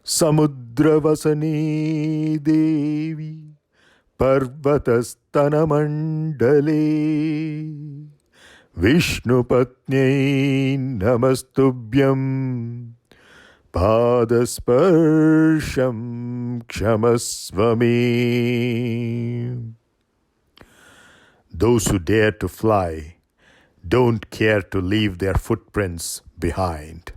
समुद्रवसने देवी पर्वतस्तनमण्डले विष्णुपत्न्यै नमस्तुभ्यं पादस्पर्शं क्षमस्व मे. Those who dare to fly don't care to leave their footprints behind.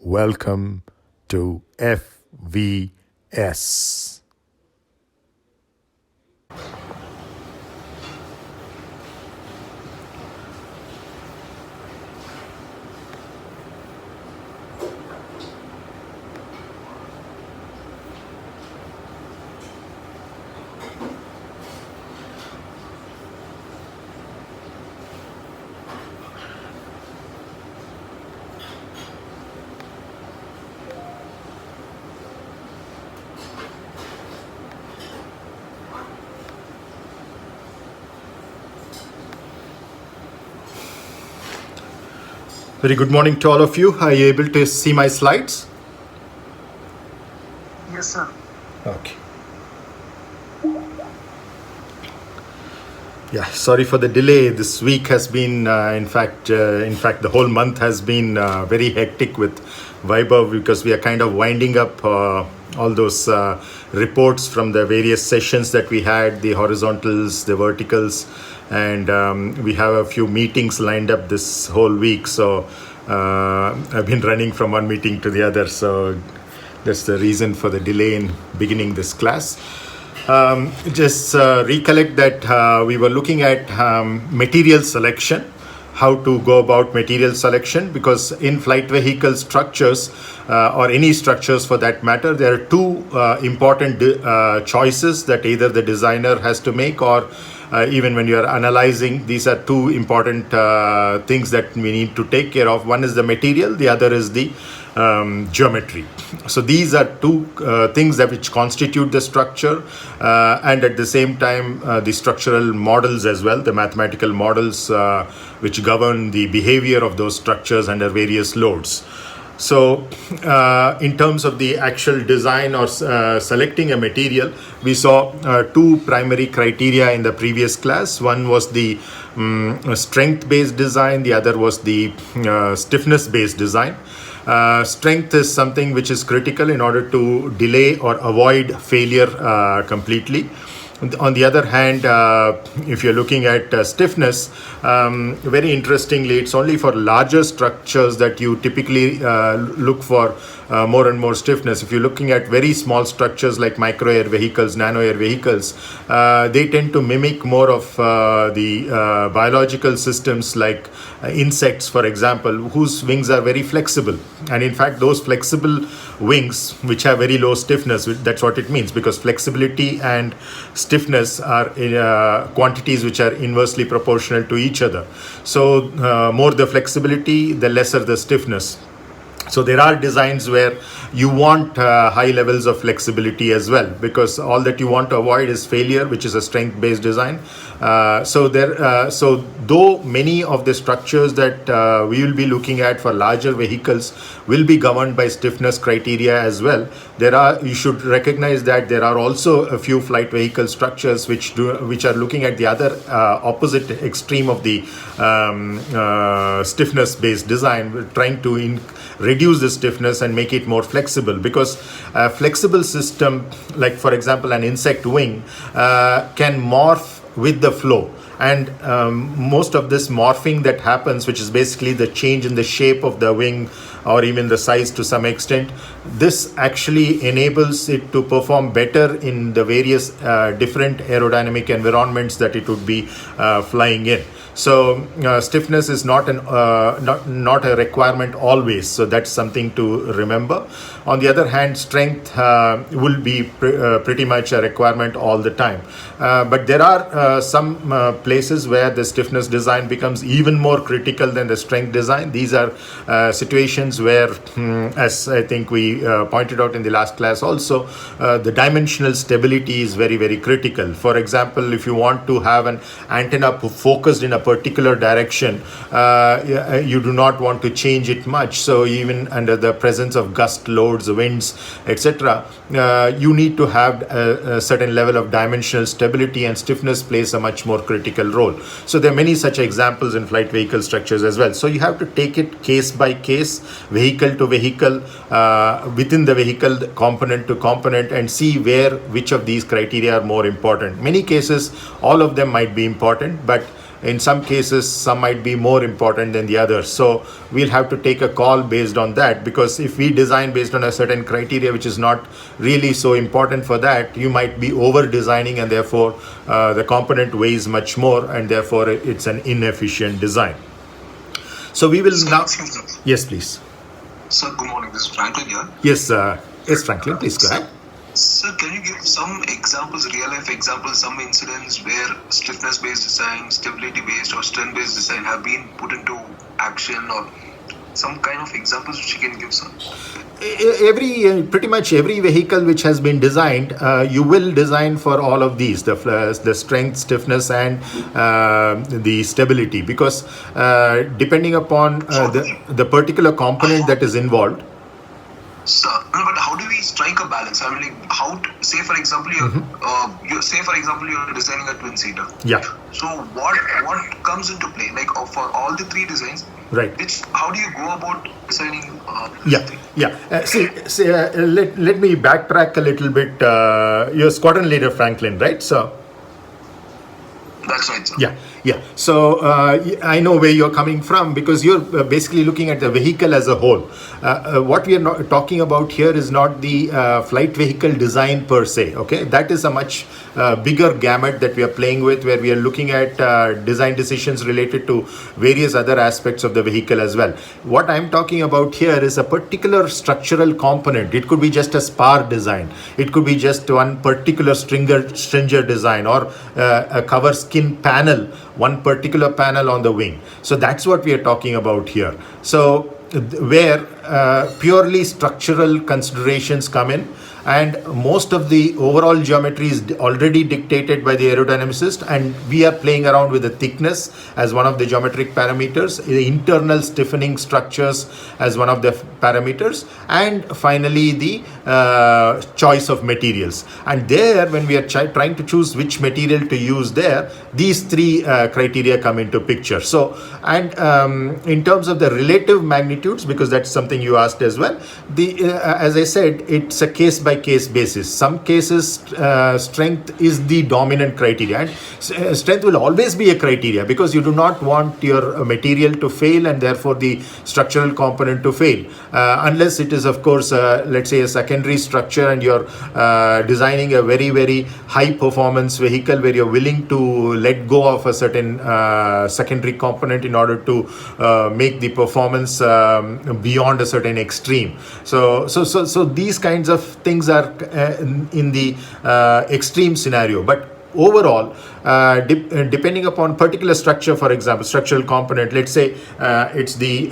Welcome to FVS. Very good morning to all of you. Are you able to see my slides? Yes, sir. Okay. Yeah, sorry for the delay. This week has been, in fact, the whole month has been very hectic with Vaibhav because we are kind of winding up all those reports from the various sessions that we had, the horizontals, the verticals, and we have a few meetings lined up this whole week. So I've been running from one meeting to the other. So that's the reason for the delay in beginning this class. Just recollect that we were looking at material selection, how to go about material selection, because in flight vehicle structures or any structures for that matter, there are two important choices that either the designer has to make or even when you are analyzing. These are two important things that we need to take care of. One is the material, the other is the geometry. So these are two things that which constitute the structure and at the same time the structural models as well, the mathematical models which govern the behavior of those structures under various loads. So in terms of the actual design or selecting a material, we saw two primary criteria in the previous class. One was the strength-based design, the other was the stiffness-based design. Strength is something which is critical in order to delay or avoid failure completely. On the other hand, if you're looking at stiffness, very interestingly, it's only for larger structures that you typically look for more and more stiffness. If you're looking at very small structures like micro air vehicles, nano air vehicles, they tend to mimic more of the biological systems like insects, for example, whose wings are very flexible. And in fact, those flexible wings, which have very low stiffness, that's what it means, because flexibility and stiffness are quantities which are inversely proportional to each other. So more the flexibility, the lesser the stiffness. So there are designs where you want high levels of flexibility as well, because all that you want to avoid is failure, which is a strength-based design. So though many of the structures that we will be looking at for larger vehicles will be governed by stiffness criteria as well, you should recognize that there are also a few flight vehicle structures which are looking at the other opposite extreme of the stiffness-based design, trying to reduce the stiffness and make it more flexible, because a flexible system, like for example an insect wing, can morph with the flow. And most of this morphing that happens, which is basically the change in the shape of the wing or even the size to some extent, this actually enables it to perform better in the various different aerodynamic environments that it would be flying in. So stiffness is not a requirement always. So that's something to remember. On the other hand, strength will be pretty much a requirement all the time. But there are some places where the stiffness design becomes even more critical than the strength design. These are situations where, as I think we pointed out in the last class also, the dimensional stability is very, very critical. For example, if you want to have an antenna focused in a particular direction, you do not want to change it much. So even under the presence of gust loads, winds, etc., you need to have a certain level of dimensional stability, and stiffness plays a much more critical role. So there are many such examples in flight vehicle structures as well. So you have to take it case by case, vehicle to vehicle, within the vehicle, component to component, and see which of these criteria are more important. Many cases, all of them might be important, but in some cases, some might be more important than the others. So we'll have to take a call based on that, because if we design based on a certain criteria which is not really so important for that, you might be over designing, and therefore the component weighs much more, and therefore it's an inefficient design. So we will now... Yes, please. Sir, good morning. This is Franklin here. Yes, yes, Franklin, please go ahead. Sir, can you give some examples, real-life examples, some incidents where stiffness-based design, stability-based or strength-based design have been put into action, or some kind of examples which you can give, sir? Pretty much every vehicle which has been designed, you will design for all of these, the strength, stiffness, and the stability, because depending upon the particular component that is involved. Sir, but how do we strike a balance? I mean, like, say for example, you're designing a twin-seater. Yeah. So what comes into play? Like for all the three designs, right? How do you go about designing? Let me backtrack a little bit. You're a squadron leader, Franklin, right? So. That's right, sir. Yeah. So I know where you're coming from, because you're basically looking at the vehicle as a whole. What we are not talking about here is not the flight vehicle design per se. Okay, that is a much bigger gamut that we are playing with, where we are looking at design decisions related to various other aspects of the vehicle as well. What I'm talking about here is a particular structural component. It could be just a spar design. It could be just one particular stringer design, or a cover skin panel, one particular panel on the wing. So that's what we are talking about here. So where purely structural considerations come in, and most of the overall geometry is already dictated by the aerodynamicist, and we are playing around with the thickness as one of the geometric parameters, the internal stiffening structures as one of the parameters, and finally the choice of materials. And there, when we are trying to choose which material to use there, these three criteria come into picture. So, and in terms of the relative magnitudes, because that's something you asked as well, as I said, it's a case-by-case basis. Some cases, strength is the dominant criteria, and strength will always be a criteria, because you do not want your material to fail, and therefore the structural component to fail, unless it is, of course, let's say a secondary structure, and you're designing a very, very high performance vehicle where you're willing to let go of a certain secondary component in order to make the performance beyond a certain extreme. So these kinds of things are in the extreme scenario. But overall, depending upon particular structure, for example, structural component, let's say it's the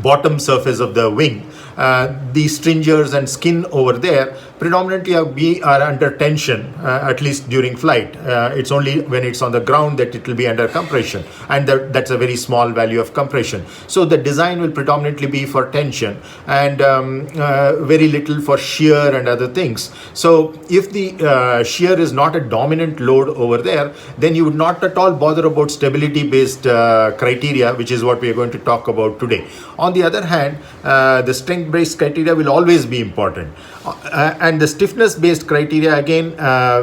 bottom surface of the wing, the stringers and skin over there predominantly are under tension, at least during flight. It's only when it's on the ground that it will be under compression, and that's a very small value of compression. So the design will predominantly be for tension, and very little for shear and other things. So if the shear is not a dominant load over there, then you would not at all bother about stability based criteria, which is what we are going to talk about today. On the other hand, the strength based criteria will always be important, and the stiffness based criteria, again,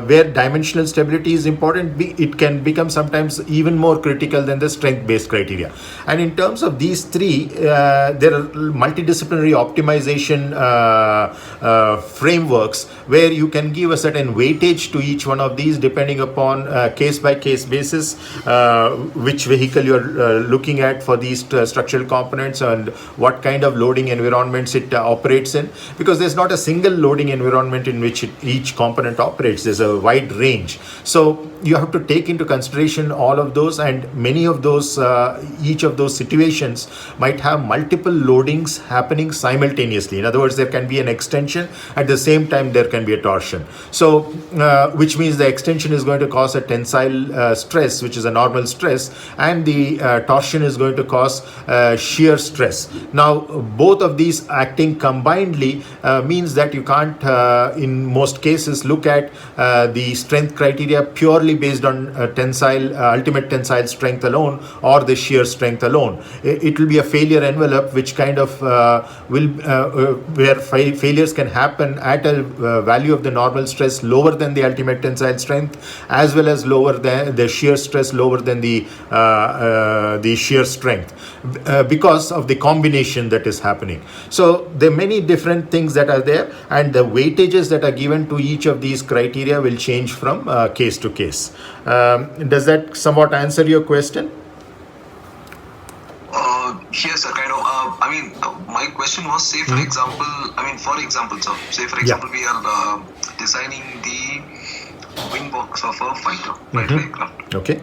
where dimensional stability is important, it can become sometimes even more critical than the strength based criteria. And in terms of these three, there are multidisciplinary optimization frameworks where you can give a certain weightage to each one of these depending upon case by case basis, which vehicle you're looking at for these structural components, and what kind of loading environments it operates in, because there's not a single loading environment environment in which each component operates. There's a wide range. So you have to take into consideration all of those, and many of those, each of those situations might have multiple loadings happening simultaneously. In other words, there can be an extension, at the same time there can be a torsion. So which means the extension is going to cause a tensile stress, which is a normal stress, and the torsion is going to cause shear stress. Now both of these acting combinedly means that you can't in most cases look at the strength criteria purely based on ultimate tensile strength alone or the shear strength alone. It will be a failure envelope, which kind of where failures can happen at a value of the normal stress lower than the ultimate tensile strength, as well as lower than the shear stress lower than the shear strength, because of the combination that is happening. So there are many different things that are there, and the weightages that are given to each of these criteria will change from case to case. Does that somewhat answer your question? Yes, sir, kind of. My question was, say for example, sir, say for example, we are designing the wing box of a fighter, right, aircraft. Okay.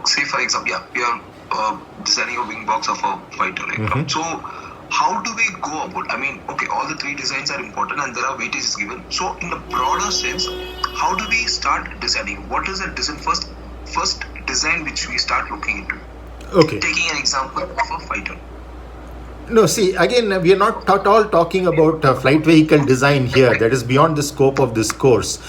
Say for example, we are designing a wing box of a fighter aircraft. So how do we go about? All the three designs are important and there are weightages given. So in the broader sense, how do we start designing? What is the design first design which we start looking into? Okay. Taking an example of a fighter. No, see, again, we are not at all talking about flight vehicle design here. That is beyond the scope of this course,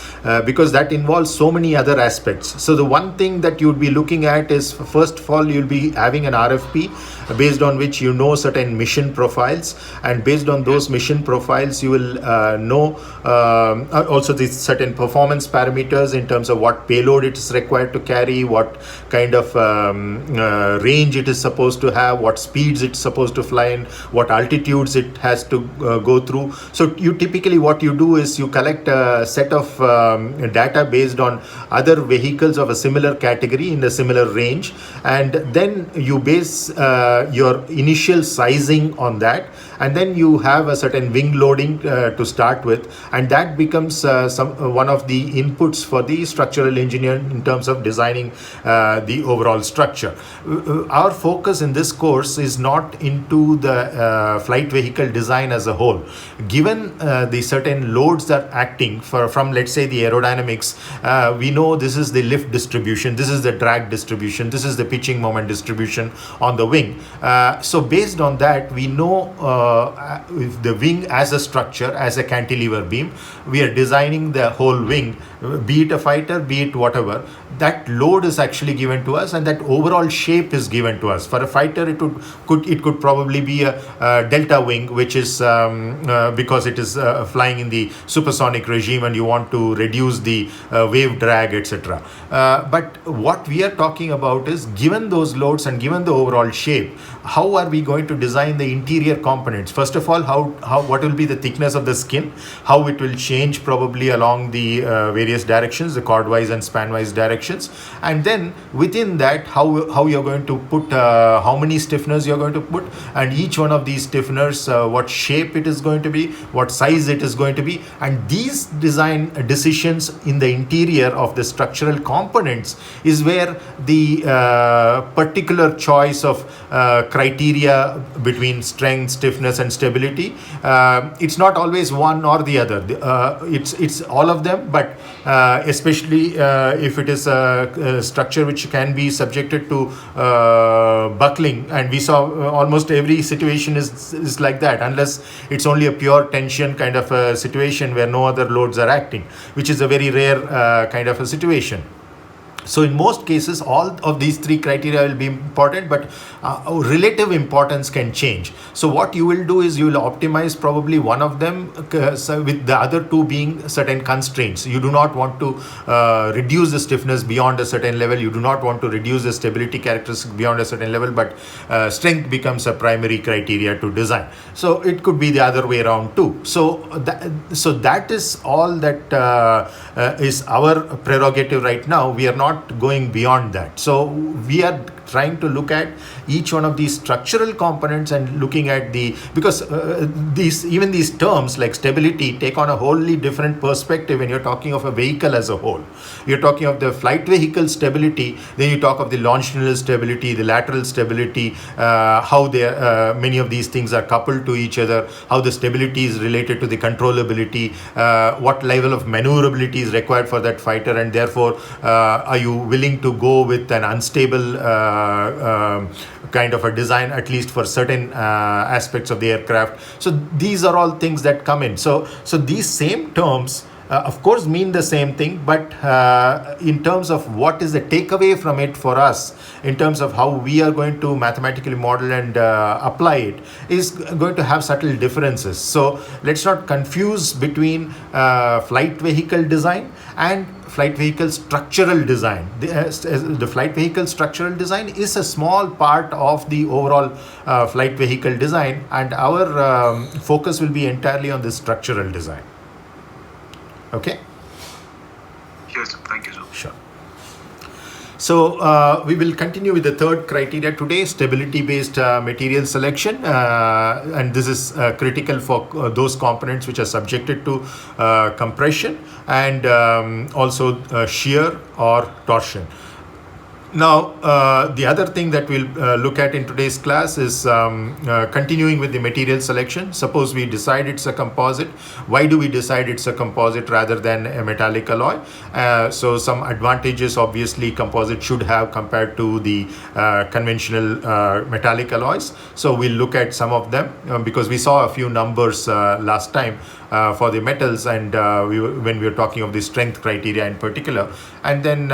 because that involves so many other aspects. So the one thing that you would be looking at is, first of all, you'll be having an RFP based on which you know certain mission profiles, and based on those mission profiles, you will know also the certain performance parameters in terms of what payload it is required to carry, what kind of range it is supposed to have, what speeds it's supposed to fly in, what altitudes it has to go through. So you typically, what you do is you collect a set of data based on other vehicles of a similar category in a similar range, and then you base your initial sizing on that, and then you have a certain wing loading to start with, and that becomes one of the inputs for the structural engineer in terms of designing the overall structure. Our focus in this course is not into the flight vehicle design as a whole. Given the certain loads that are acting from, let's say, the aerodynamics, we know this is the lift distribution, this is the drag distribution, this is the pitching moment distribution on the wing. So based on that, we know if the wing as a structure, as a cantilever beam, we are designing the whole wing, be it a fighter, be it whatever, that load is actually given to us, and that overall shape is given to us. For a fighter, it could probably be a delta wing, which is because it is flying in the supersonic regime and you want to reduce the wave drag, etc. But what we are talking about is, given those loads and given the overall shape, how are we going to design the interior components? First of all, what will be the thickness of the skin, how it will change probably along the various directions, the chordwise and spanwise directions, and then within that, how you're going to put, how many stiffeners you're going to put, and each one of these stiffeners, what shape it is going to be, what size it is going to be, and these design decisions in the interior of the structural components is where the particular choice of criteria between strength, stiffness, and stability, it's not always one or the other. It's all of them, but especially if it is a structure which can be subjected to buckling, and we saw almost every situation is like that, unless it's only a pure tension kind of a situation where no other loads are acting, which is a very rare kind of a situation. So in most cases, all of these three criteria will be important, but relative importance can change. So what you will do is you will optimize probably one of them, with the other two being certain constraints. You do not want to reduce the stiffness beyond a certain level. You do not want to reduce the stability characteristics beyond a certain level, but strength becomes a primary criteria to design. So it could be the other way around too. So that is all that is our prerogative right now. We are not going beyond that. So we are trying to look at each one of these structural components and looking at because these terms like stability take on a wholly different perspective when you're talking of a vehicle as a whole. You're talking of the flight vehicle stability, then you talk of the longitudinal stability, the lateral stability, how many of these things are coupled to each other, how the stability is related to the controllability, what level of maneuverability is required for that fighter, and therefore are you willing to go with an unstable kind of a design, at least for certain aspects of the aircraft. So these are all things that come in. So these same terms of course mean the same thing, but in terms of what is the takeaway from it for us, in terms of how we are going to mathematically model and apply it, is going to have subtle differences. So let's not confuse between flight vehicle design and flight vehicle structural design. The flight vehicle structural design is a small part of the overall flight vehicle design, and our focus will be entirely on the structural design. Okay? Yes, thank you, sir. Sure. So we will continue with the third criteria today, stability-based material selection, and this is critical for those components which are subjected to compression and also shear or torsion. Now, the other thing that we'll look at in today's class is continuing with the material selection. Suppose we decide it's a composite. Why do we decide it's a composite rather than a metallic alloy? So some advantages obviously composite should have compared to the conventional metallic alloys. So we'll look at some of them because we saw a few numbers last time for the metals, and when we were talking of the strength criteria in particular. And then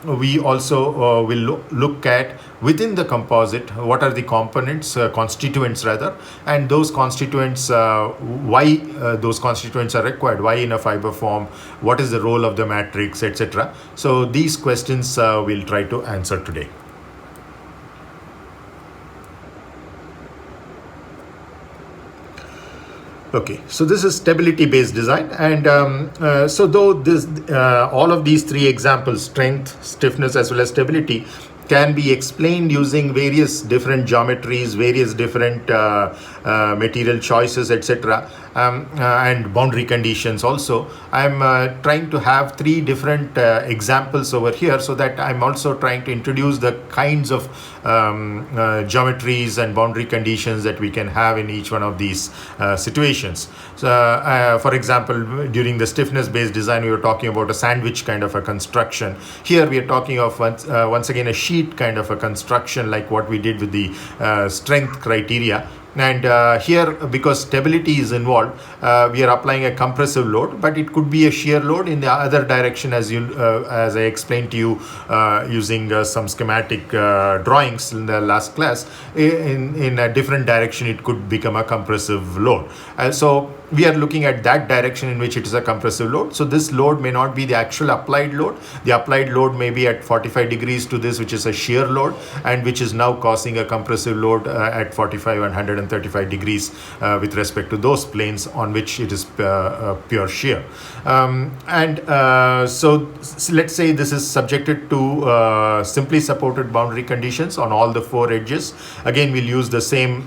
we also will look at within the composite what are the components, constituents rather, and those constituents, why those constituents are required, why in a fiber form, what is the role of the matrix, etc. So these questions we'll try to answer today. Okay, so this is stability-based design, and so though this, all of these three examples, strength, stiffness, as well as stability, can be explained using various different geometries, various different material choices, etc., and boundary conditions also. I'm trying to have three different examples over here, so that I'm also trying to introduce the kinds of geometries and boundary conditions that we can have in each one of these situations. So, for example, during the stiffness-based design, we were talking about a sandwich kind of a construction. Here we are talking of once again a sheet kind of a construction, like what we did with the strength criteria. And here, because stability is involved, we are applying a compressive load, but it could be a shear load in the other direction, as I explained to you using some schematic drawings in the last class. In a different direction, it could become a compressive load. So we are looking at that direction in which it is a compressive load. So this load may not be the actual applied load. The applied load may be at 45 degrees to this, which is a shear load, and which is now causing a compressive load at 45 and 135 degrees with respect to those planes on which it is pure shear. So let's say this is subjected to simply supported boundary conditions on all the four edges. Again, we'll use the same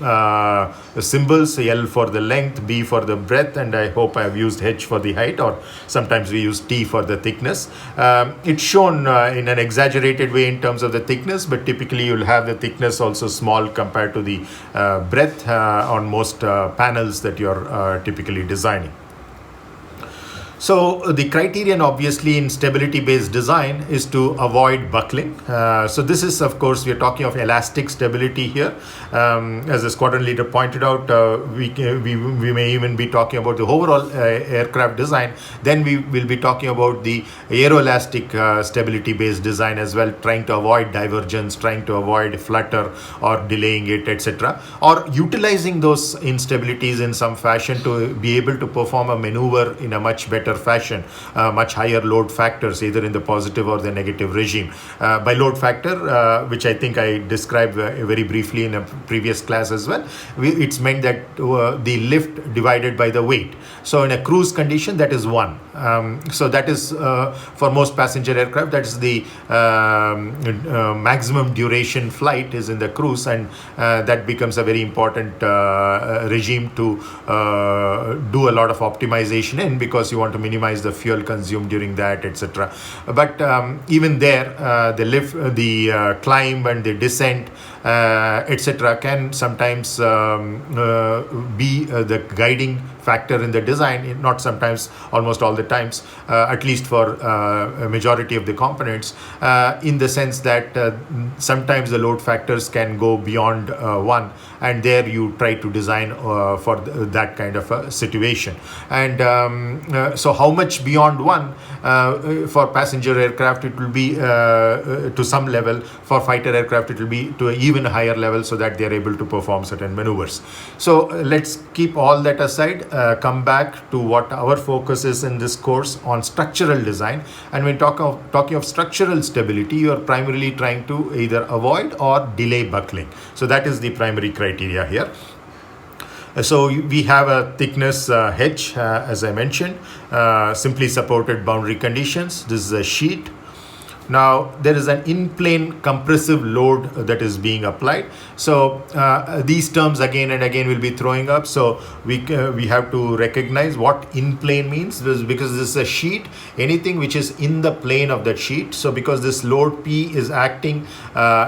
symbols, L for the length, B for the breadth, and I hope I've used H for the height, or sometimes we use T for the thickness. It's shown in an exaggerated way in terms of the thickness, but typically you'll have the thickness also small compared to the breadth on most panels that you're typically designing. So the criterion obviously in stability-based design is to avoid buckling. So this is, of course, we are talking of elastic stability here. As the squadron leader pointed out, we may even be talking about the overall aircraft design. Then we will be talking about the aeroelastic stability-based design as well, trying to avoid divergence, trying to avoid flutter or delaying it, etc., or utilizing those instabilities in some fashion to be able to perform a maneuver in a much better better fashion, much higher load factors, either in the positive or the negative regime. By load factor, which I think I described very briefly in a previous class as well, it's meant that the lift divided by the weight. So in a cruise condition, that is 1. So that is for most passenger aircraft, that is the maximum duration flight is in the cruise, and that becomes a very important regime to do a lot of optimization in, because you want to minimize the fuel consumed during that, etc. But even there, the lift, the climb and the descent, etc., can sometimes be the guiding factor in the design. Not sometimes, almost all the times, at least for a majority of the components, in the sense that sometimes the load factors can go beyond 1, and there you try to design for that kind of a situation. And so how much beyond 1 for passenger aircraft it will be to some level, for fighter aircraft it will be to an even higher level, so that they are able to perform certain maneuvers. So let's keep all that aside, come back to what our focus is in this course on structural design. And when talking of structural stability, you are primarily trying to either avoid or delay buckling. So that is the primary criteria here. So we have a thickness H, as I mentioned, simply supported boundary conditions. This is a sheet. Now there is an in-plane compressive load that is being applied. So these terms again and again will be throwing up. So we have to recognize what in-plane means, because this is a sheet, anything which is in the plane of that sheet. So because this load P is acting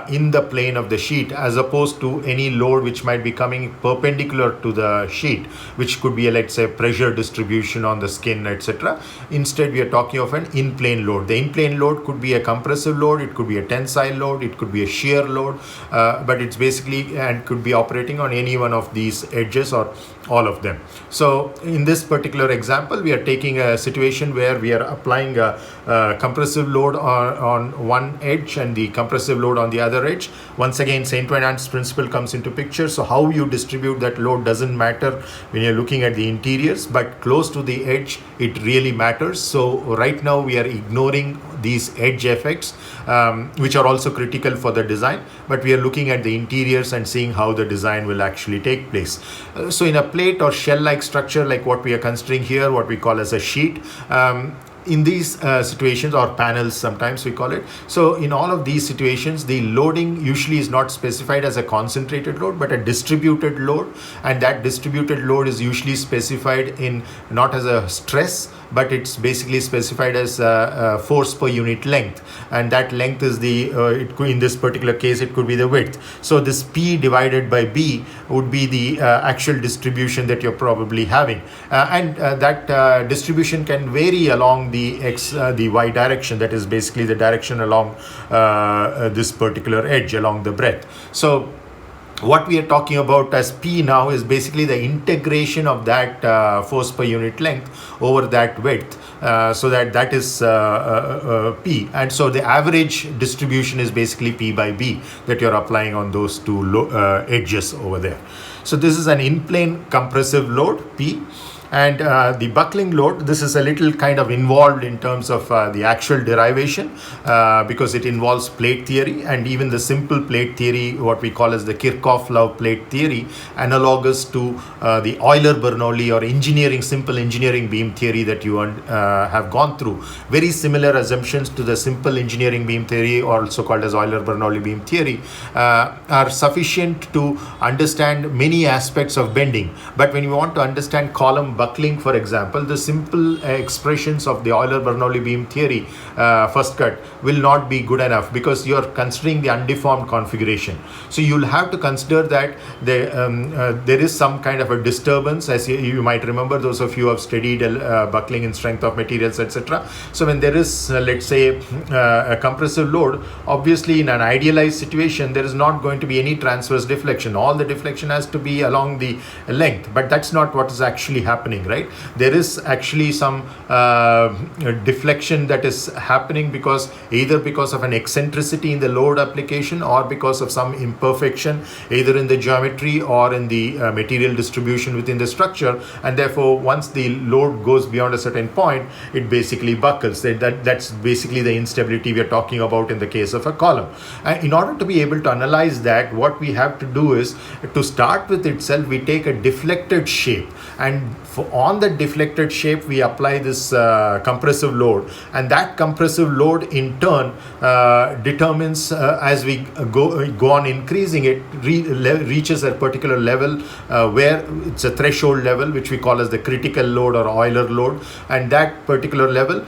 in the plane of the sheet, as opposed to any load which might be coming perpendicular to the sheet, which could be, let's say, pressure distribution on the skin, etc. Instead, we are talking of an in-plane load. The in-plane load could be a compressive load, it could be a tensile load, it could be a shear load, but it's basically, and could be operating on any one of these edges or all of them. So in this particular example, we are taking a situation where we are applying a compressive load on one edge and the compressive load on the other edge. Once again, St. Venant's principle comes into picture. So how you distribute that load doesn't matter when you're looking at the interiors, but close to the edge, it really matters. So right now we are ignoring these edge effects, which are also critical for the design, but we are looking at the interiors and seeing how the design will actually take place. So in a plate or shell-like structure like what we are considering here, what we call as a sheet, in these situations, or panels sometimes we call it. So in all of these situations, the loading usually is not specified as a concentrated load, but a distributed load, and that distributed load is usually specified in not as a stress, but it's basically specified as force per unit length, and that length is the in this particular case it could be the width. So this P divided by B would be the actual distribution that you're probably having, and that distribution can vary along the y direction, that is basically the direction along this particular edge, along the breadth. So what we are talking about as P now is basically the integration of that force per unit length over that width, so that is P. And so the average distribution is basically P by B that you're applying on those two edges over there. So this is an in-plane compressive load, P. And the buckling load, this is a little kind of involved in terms of the actual derivation, because it involves plate theory, and even the simple plate theory, what we call as the Kirchhoff plate theory, analogous to the Euler-Bernoulli or simple engineering beam theory that you have gone through. Very similar assumptions to the simple engineering beam theory, also called as Euler-Bernoulli beam theory, are sufficient to understand many aspects of bending. But when you want to understand column buckling, for example, the simple expressions of the Euler-Bernoulli beam theory, first cut, will not be good enough, because you are considering the undeformed configuration. So you'll have to consider that there is some kind of a disturbance, as you might remember, those of you who have studied buckling in strength of materials, etc. So when there is, let's say, a compressive load, obviously in an idealized situation, there is not going to be any transverse deflection. All the deflection has to be along the length, but that's not what is actually happening happening, right? There is actually some deflection that is happening either because of an eccentricity in the load application or because of some imperfection either in the geometry or in the material distribution within the structure, and therefore once the load goes beyond a certain point, it basically buckles. That's basically the instability we are talking about in the case of a column. And in order to be able to analyze that, what we have to do is, to start with itself, we take a deflected shape, and on the deflected shape we apply this compressive load, and that compressive load in turn determines as we go on increasing it, reaches a particular level where it's a threshold level which we call as the critical load or Euler load, and that particular level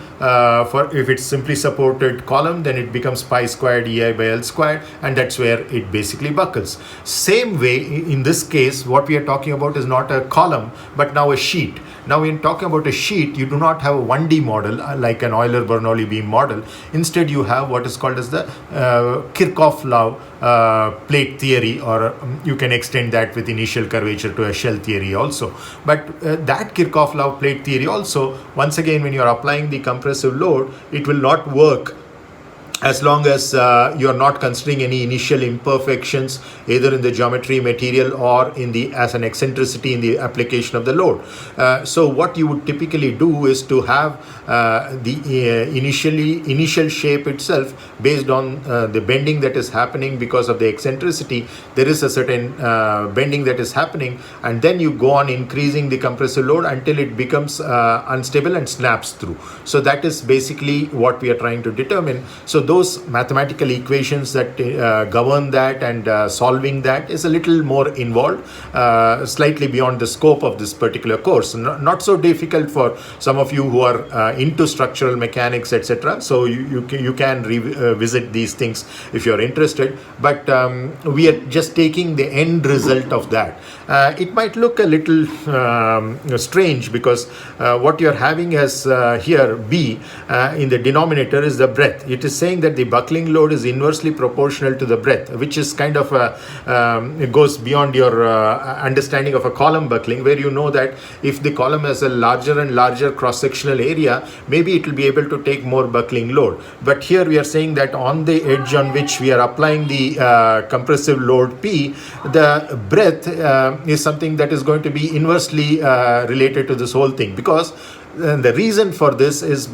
for if it's simply supported column, then it becomes pi squared EI by L squared, and that's where it basically buckles. Same way in this case, what we are talking about is not a column but now a sheet. Now when talking about a sheet, you do not have a 1D model like an Euler-Bernoulli beam model. Instead you have what is called as the Kirchhoff law plate theory, or you can extend that with initial curvature to a shell theory also. But that Kirchhoff law plate theory also, once again, when you are applying the compressive load, it will not work as long as you are not considering any initial imperfections either in the geometry, material, or as an eccentricity in the application of the load. So what you would typically do is to have the initial shape itself based on the bending that is happening because of the eccentricity. There is a certain bending that is happening, and then you go on increasing the compressive load until it becomes unstable and snaps through. So that is basically what we are trying to determine. So those mathematical equations that govern that and solving that is a little more involved, slightly beyond the scope of this particular course. Not so difficult for some of you who are into structural mechanics, etc. So you can revisit these things if you're interested, but we are just taking the end result of that. It might look a little strange because what you're having as here B in the denominator is the breadth. It is saying that the buckling load is inversely proportional to the breadth, which is kind of it goes beyond your understanding of a column buckling, where you know that if the column has a larger and larger cross-sectional area, maybe it will be able to take more buckling load. But here we are saying that on the edge on which we are applying the compressive load P, the breadth is something that is going to be inversely related to this whole thing, because the reason for this is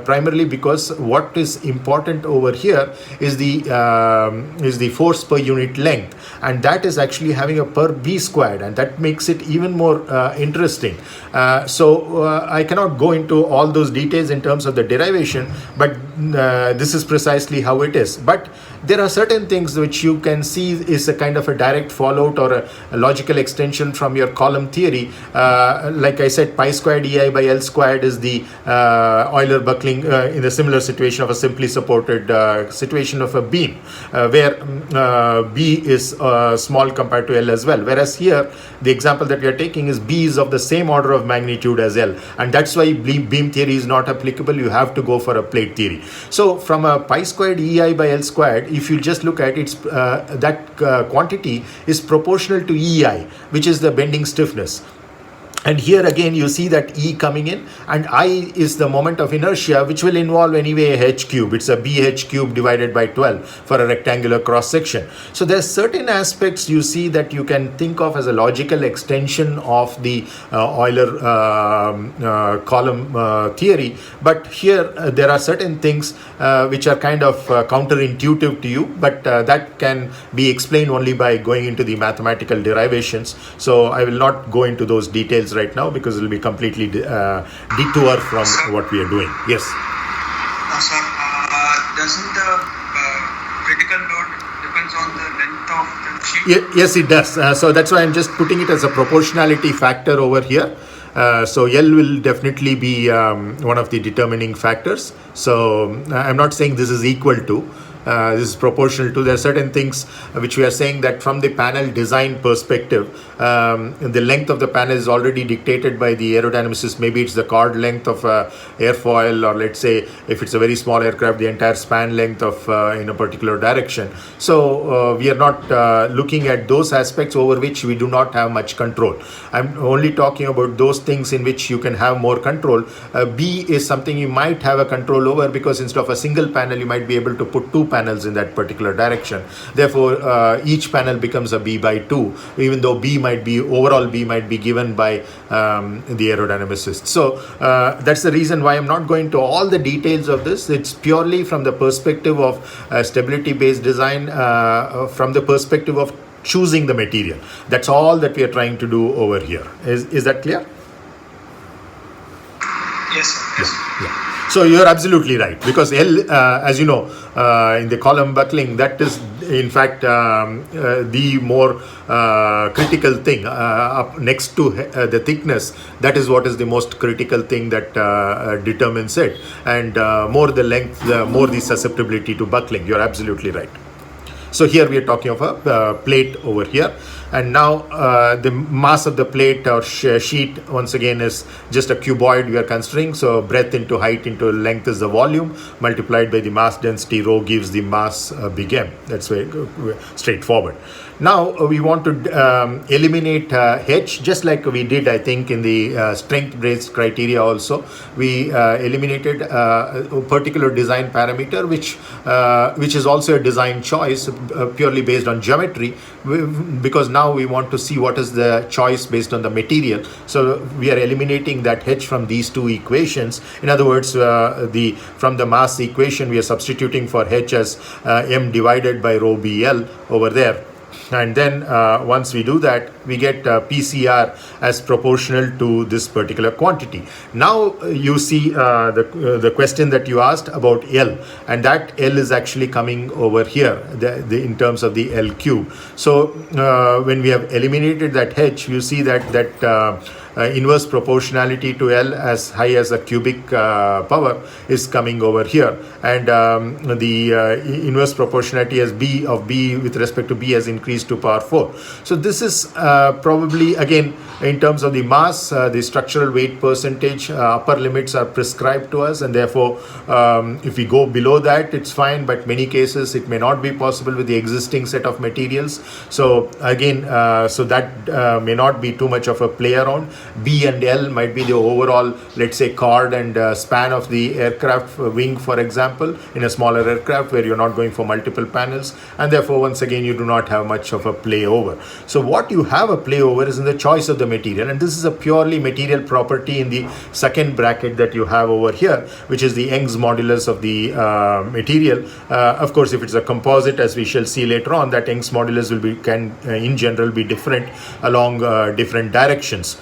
primarily because what is important over here is the force per unit length, and that is actually having a per B squared, and that makes it even more interesting. So I cannot go into all those details in terms of the derivation, but this is precisely how it is. But there are certain things which you can see is a kind of a direct fallout or a logical extension from your column theory. Like I said, pi squared EI by L squared is the Euler buckling in a similar situation of a simply supported situation of a beam, where B is small compared to L as well. Whereas here, the example that we are taking is B is of the same order of magnitude as L, and that's why beam theory is not applicable. You have to go for a plate theory. So from a pi squared EI by L squared, if you just look at it, that quantity is proportional to EI, which is the bending stiffness. And here again you see that E coming in, and I is the moment of inertia, which will involve anyway a h cube. It's a BH cube divided by 12 for a rectangular cross section. So there's certain aspects you see that you can think of as a logical extension of the Euler column theory, but here there are certain things which are kind of counterintuitive to you, but that can be explained only by going into the mathematical derivations. So I will not go into those details right now because it will be completely detour from what we are doing. Yes. Sir, doesn't the critical load depends on the length of the sheet? Yes, it does. So that's why I'm just putting it as a proportionality factor over here. So L will definitely be one of the determining factors. So I'm not saying this is equal to. This is proportional to, there are certain things which we are saying that from the panel design perspective, the length of the panel is already dictated by the aerodynamicist. Maybe it's the chord length of airfoil, or let's say if it's a very small aircraft, the entire span length of in a particular direction. So we are not looking at those aspects over which we do not have much control. I'm only talking about those things in which you can have more control. B is something you might have a control over, because instead of a single panel, you might be able to put two panels in that particular direction. Therefore, each panel becomes a B by 2, even though overall B might be given by the aerodynamicist. So that's the reason why I'm not going to all the details of this. It's purely from the perspective of stability-based design, from the perspective of choosing the material. That's all that we are trying to do over here. Is that clear? Yes, sir. Yes. Yeah. So you're absolutely right, because L, as you know, in the column buckling, that is in fact the more critical thing up next to the thickness. That is what is the most critical thing that determines it, and more the length, the more the susceptibility to buckling. You're absolutely right. So here we are talking of a plate over here, and now the mass of the plate or sheet once again is just a cuboid we are considering. So breadth into height into length is the volume, multiplied by the mass density rho gives the mass big M. That's very straightforward. Now we want to eliminate H, just like we did, I think, in the strength-based criteria also. We eliminated a particular design parameter, which is also a design choice, purely based on geometry, because now we want to see what is the choice based on the material. So we are eliminating that H from these two equations. In other words, from the mass equation, we are substituting for H as M divided by rho BL over there. And then once we do that, we get PCR as proportional to this particular quantity. Now you see the question that you asked about L, and that L is actually coming over here in terms of the L cube. So when we have eliminated that H, you see that inverse proportionality to L as high as a cubic power is coming over here, and the inverse proportionality as B of B with respect to B has increased to power 4. So this is probably, again, in terms of the mass, the structural weight percentage, upper limits are prescribed to us, and therefore if we go below that, it's fine, but many cases it may not be possible with the existing set of materials. So again, so that may not be too much of a play around. B and L might be the overall, let's say, chord and span of the aircraft wing, for example, in a smaller aircraft where you're not going for multiple panels, and therefore once again you do not have much of a play over. So what you have a play over is in the choice of the material, and this is a purely material property in the second bracket that you have over here, which is the Young's modulus of the material. Of course, if it's a composite, as we shall see later on, that Young's modulus can in general be different along different directions.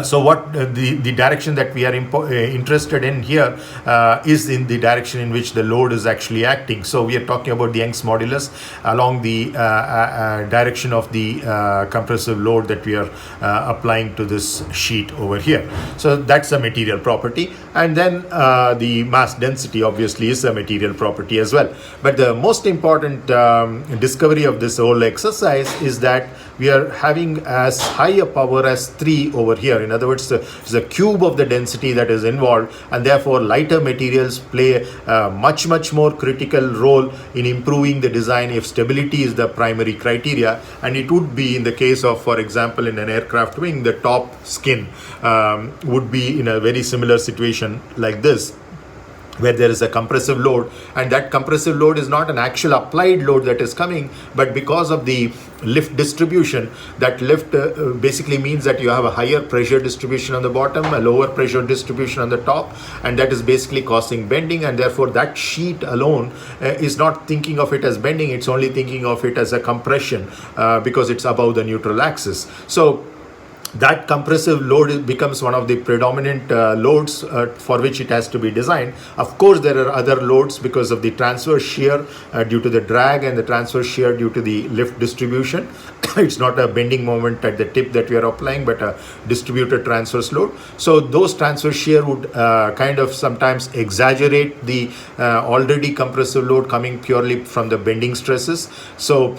So what the direction that we are interested in here is in the direction in which the load is actually acting. So we are talking about the Young's modulus along the direction of the compressive load that we are applying to this sheet over here. So that's a material property, and then the mass density obviously is a material property as well. But the most important discovery of this whole exercise is that we are having as high a power as 3 over here. In other words, the cube of the density that is involved, and therefore lighter materials play a much more critical role in improving the design if stability is the primary criteria. And it would be in the case of, for example, in an aircraft wing, the top skin would be in a very similar situation like this, where there is a compressive load, and that compressive load is not an actual applied load that is coming, but because of the lift distribution, that lift basically means that you have a higher pressure distribution on the bottom, a lower pressure distribution on the top, and that is basically causing bending, and therefore that sheet alone is not thinking of it as bending, it's only thinking of it as a compression because it's above the neutral axis. So that compressive load becomes one of the predominant loads for which it has to be designed. Of course, there are other loads because of the transverse shear due to the drag and the transverse shear due to the lift distribution. It's not a bending moment at the tip that we are applying, but a distributed transverse load. So those transverse shear would kind of sometimes exaggerate the already compressive load coming purely from the bending stresses. So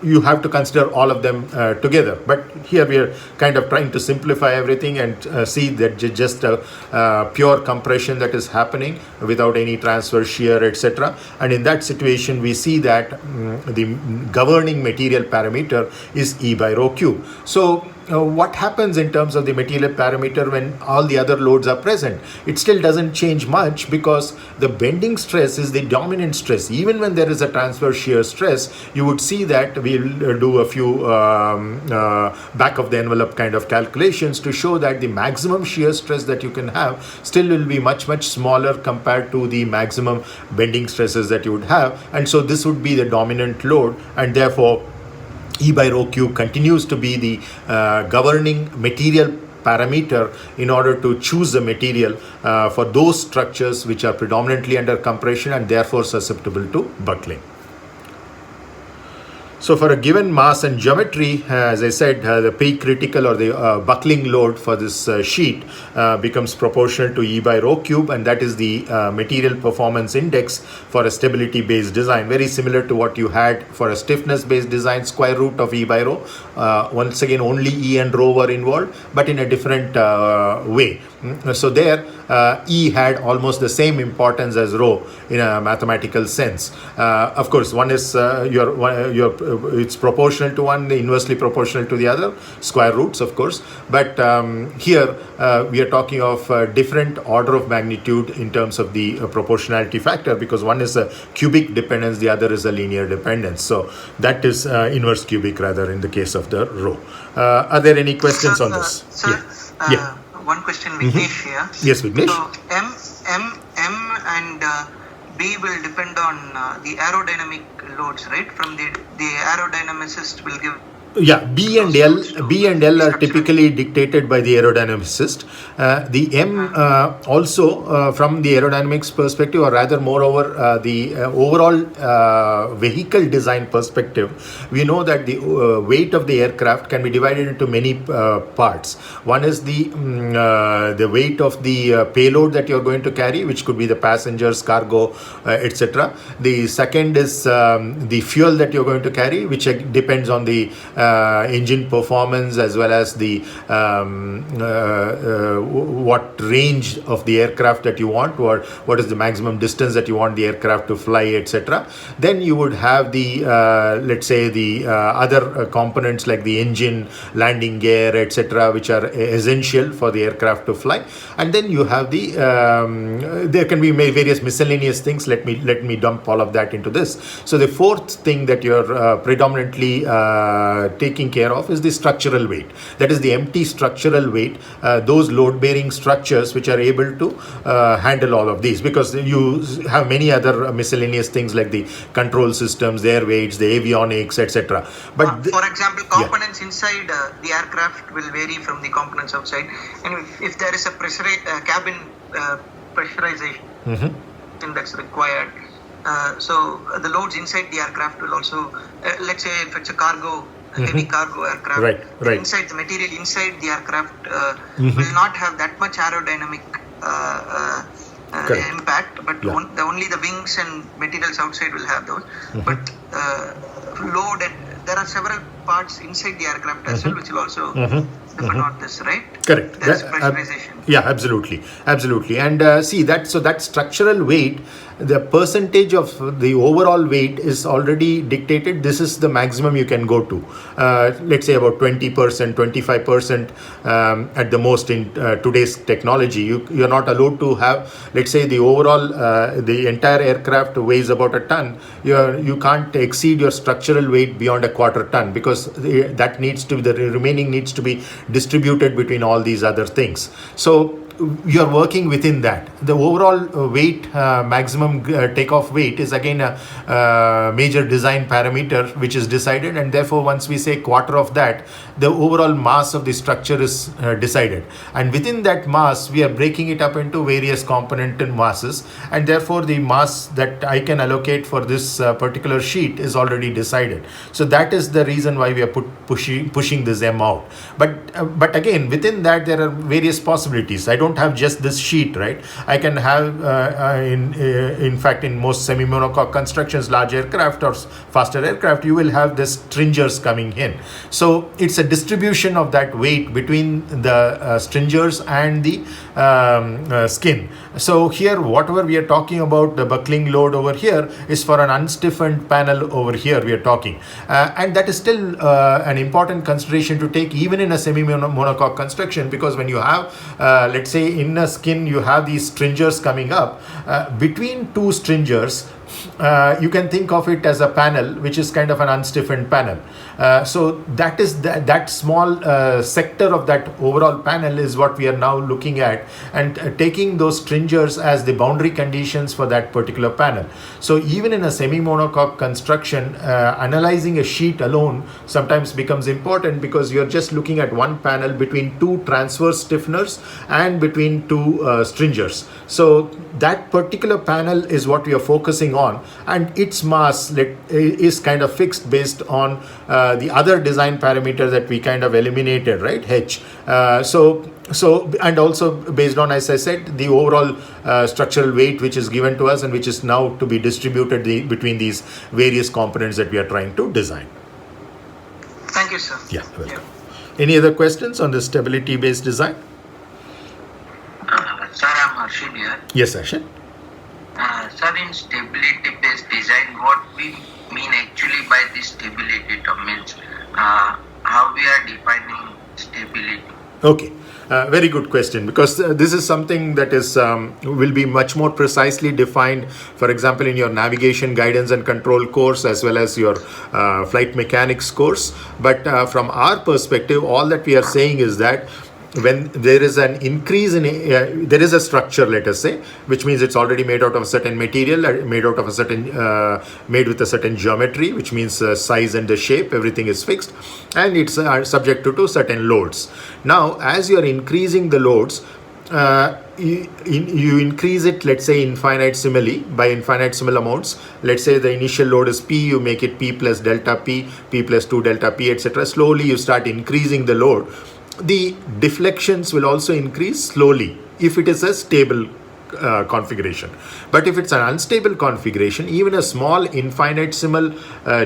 you have to consider all of them together. But here we are kind of trying to simplify everything and see that just a pure compression that is happening without any transverse shear, etc. And in that situation, we see that the governing material parameter is E by rho cube. So what happens in terms of the material parameter when all the other loads are present? It still doesn't change much because the bending stress is the dominant stress. Even when there is a transverse shear stress, you would see that we'll do a few back of the envelope kind of calculations to show that the maximum shear stress that you can have still will be much smaller compared to the maximum bending stresses that you would have. And so this would be the dominant load, and therefore E by rho cube continues to be the governing material parameter in order to choose the material for those structures which are predominantly under compression and therefore susceptible to buckling. So for a given mass and geometry, as I said, the peak critical or the buckling load for this sheet becomes proportional to E by rho cube, and that is the material performance index for a stability based design, very similar to what you had for a stiffness based design, square root of E by rho. Once again, only E and rho were involved, but in a different way. So there, E had almost the same importance as rho in a mathematical sense. Of course, one is it's proportional to one, inversely proportional to the other, square roots, of course. But here we are talking of different order of magnitude in terms of the proportionality factor, because one is a cubic dependence, the other is a linear dependence. So that is inverse cubic rather in the case of the rho. Are there any questions on this? Sir, yeah. One question, Vignesh here. Yes, Vignesh. So M and B will depend on the aerodynamic loads, right? From the aerodynamicist will give. Yeah, B and L are typically dictated by the aerodynamicist. The M also from the aerodynamics perspective, or rather moreover the overall vehicle design perspective, we know that the weight of the aircraft can be divided into many parts. One is the weight of the payload that you're going to carry, which could be the passengers, cargo, etc. The second is the fuel that you're going to carry, which depends on the engine performance as well as the what range of the aircraft that you want, or what is the maximum distance that you want the aircraft to fly, etc. Then you would have the let's say the other components like the engine, landing gear, etc., which are essential for the aircraft to fly. And then you have the there can be various miscellaneous things. Let me dump all of that into this. So the fourth thing that you're predominantly taking care of is the structural weight. That is the empty structural weight, those load-bearing structures which are able to handle all of these, because you have many other miscellaneous things like the control systems, their weights, the avionics, etc. But for example, components inside the aircraft will vary from the components outside, and if there is a cabin pressurization that's required, so the loads inside the aircraft will also, let's say if it's a cargo, heavy cargo aircraft, right. Inside the material inside the aircraft will not have that much aerodynamic impact, but only the wings and materials outside will have those. But load, and there are several parts inside the aircraft as well, which will also depend on this, right? Correct. There's pressurization. Yeah, absolutely. And see that, so that structural weight, the percentage of the overall weight is already dictated. This is the maximum you can go to. Let's say about 20%, 25% at the most in today's technology. You're not allowed to have, let's say the overall, the entire aircraft weighs about a ton. You can't exceed your structural weight beyond a quarter ton, because that needs to be, the remaining needs to be distributed between all these other things. So you're working within that. The overall weight, maximum takeoff weight is again a major design parameter which is decided, and therefore once we say quarter of that, the overall mass of the structure is decided. And within that mass, we are breaking it up into various component masses, and therefore the mass that I can allocate for this particular sheet is already decided. So that is the reason why we are pushing this M out. But again, within that there are various possibilities. I don't have just this sheet, right? I can have in fact in most semi-monocoque constructions, large aircraft or faster aircraft, you will have the stringers coming in. So it's a distribution of that weight between the stringers and the skin. So here whatever we are talking about, the buckling load over here is for an unstiffened panel over here we are talking, and that is still an important consideration to take even in a semi-monocoque construction, because when you have let's say in a skin you have these stringers coming up, between two stringers you can think of it as a panel which is kind of an unstiffened panel. So that is that small sector of that overall panel is what we are now looking at, and taking those stringers as the boundary conditions for that particular panel. So even in a semi-monocoque construction, analyzing a sheet alone sometimes becomes important, because you're just looking at one panel between two transverse stiffeners and between two stringers. So that particular panel is what we are focusing on, and its mass is kind of fixed based on the other design parameter that we kind of eliminated, right, H. So and also based on, as I said, the overall structural weight which is given to us and which is now to be distributed between these various components that we are trying to design. Thank you, sir. Yeah, welcome. Any other questions on the stability based design? Sir, I'm Harshit here. Yes, Ashin. Sir, in stability-based design, what we mean actually by this stability term means how we are defining stability. Okay. Very good question, because this is something that is will be much more precisely defined, for example, in your navigation guidance and control course as well as your flight mechanics course. But from our perspective, all that we are saying is that when there is an increase in there is a structure, let us say, which means it's already made out of a certain material, made out of a certain made with a certain geometry, which means size and the shape, everything is fixed, and it's subject to certain loads. Now as you are increasing the loads, you increase it, let's say infinitesimally, by infinitesimal amounts. Let's say the initial load is P, you make it P plus delta P, P plus 2 delta P, etc. Slowly you start increasing the load. The deflections will also increase slowly if it is a stable configuration. But if it's an unstable configuration, even a small infinitesimal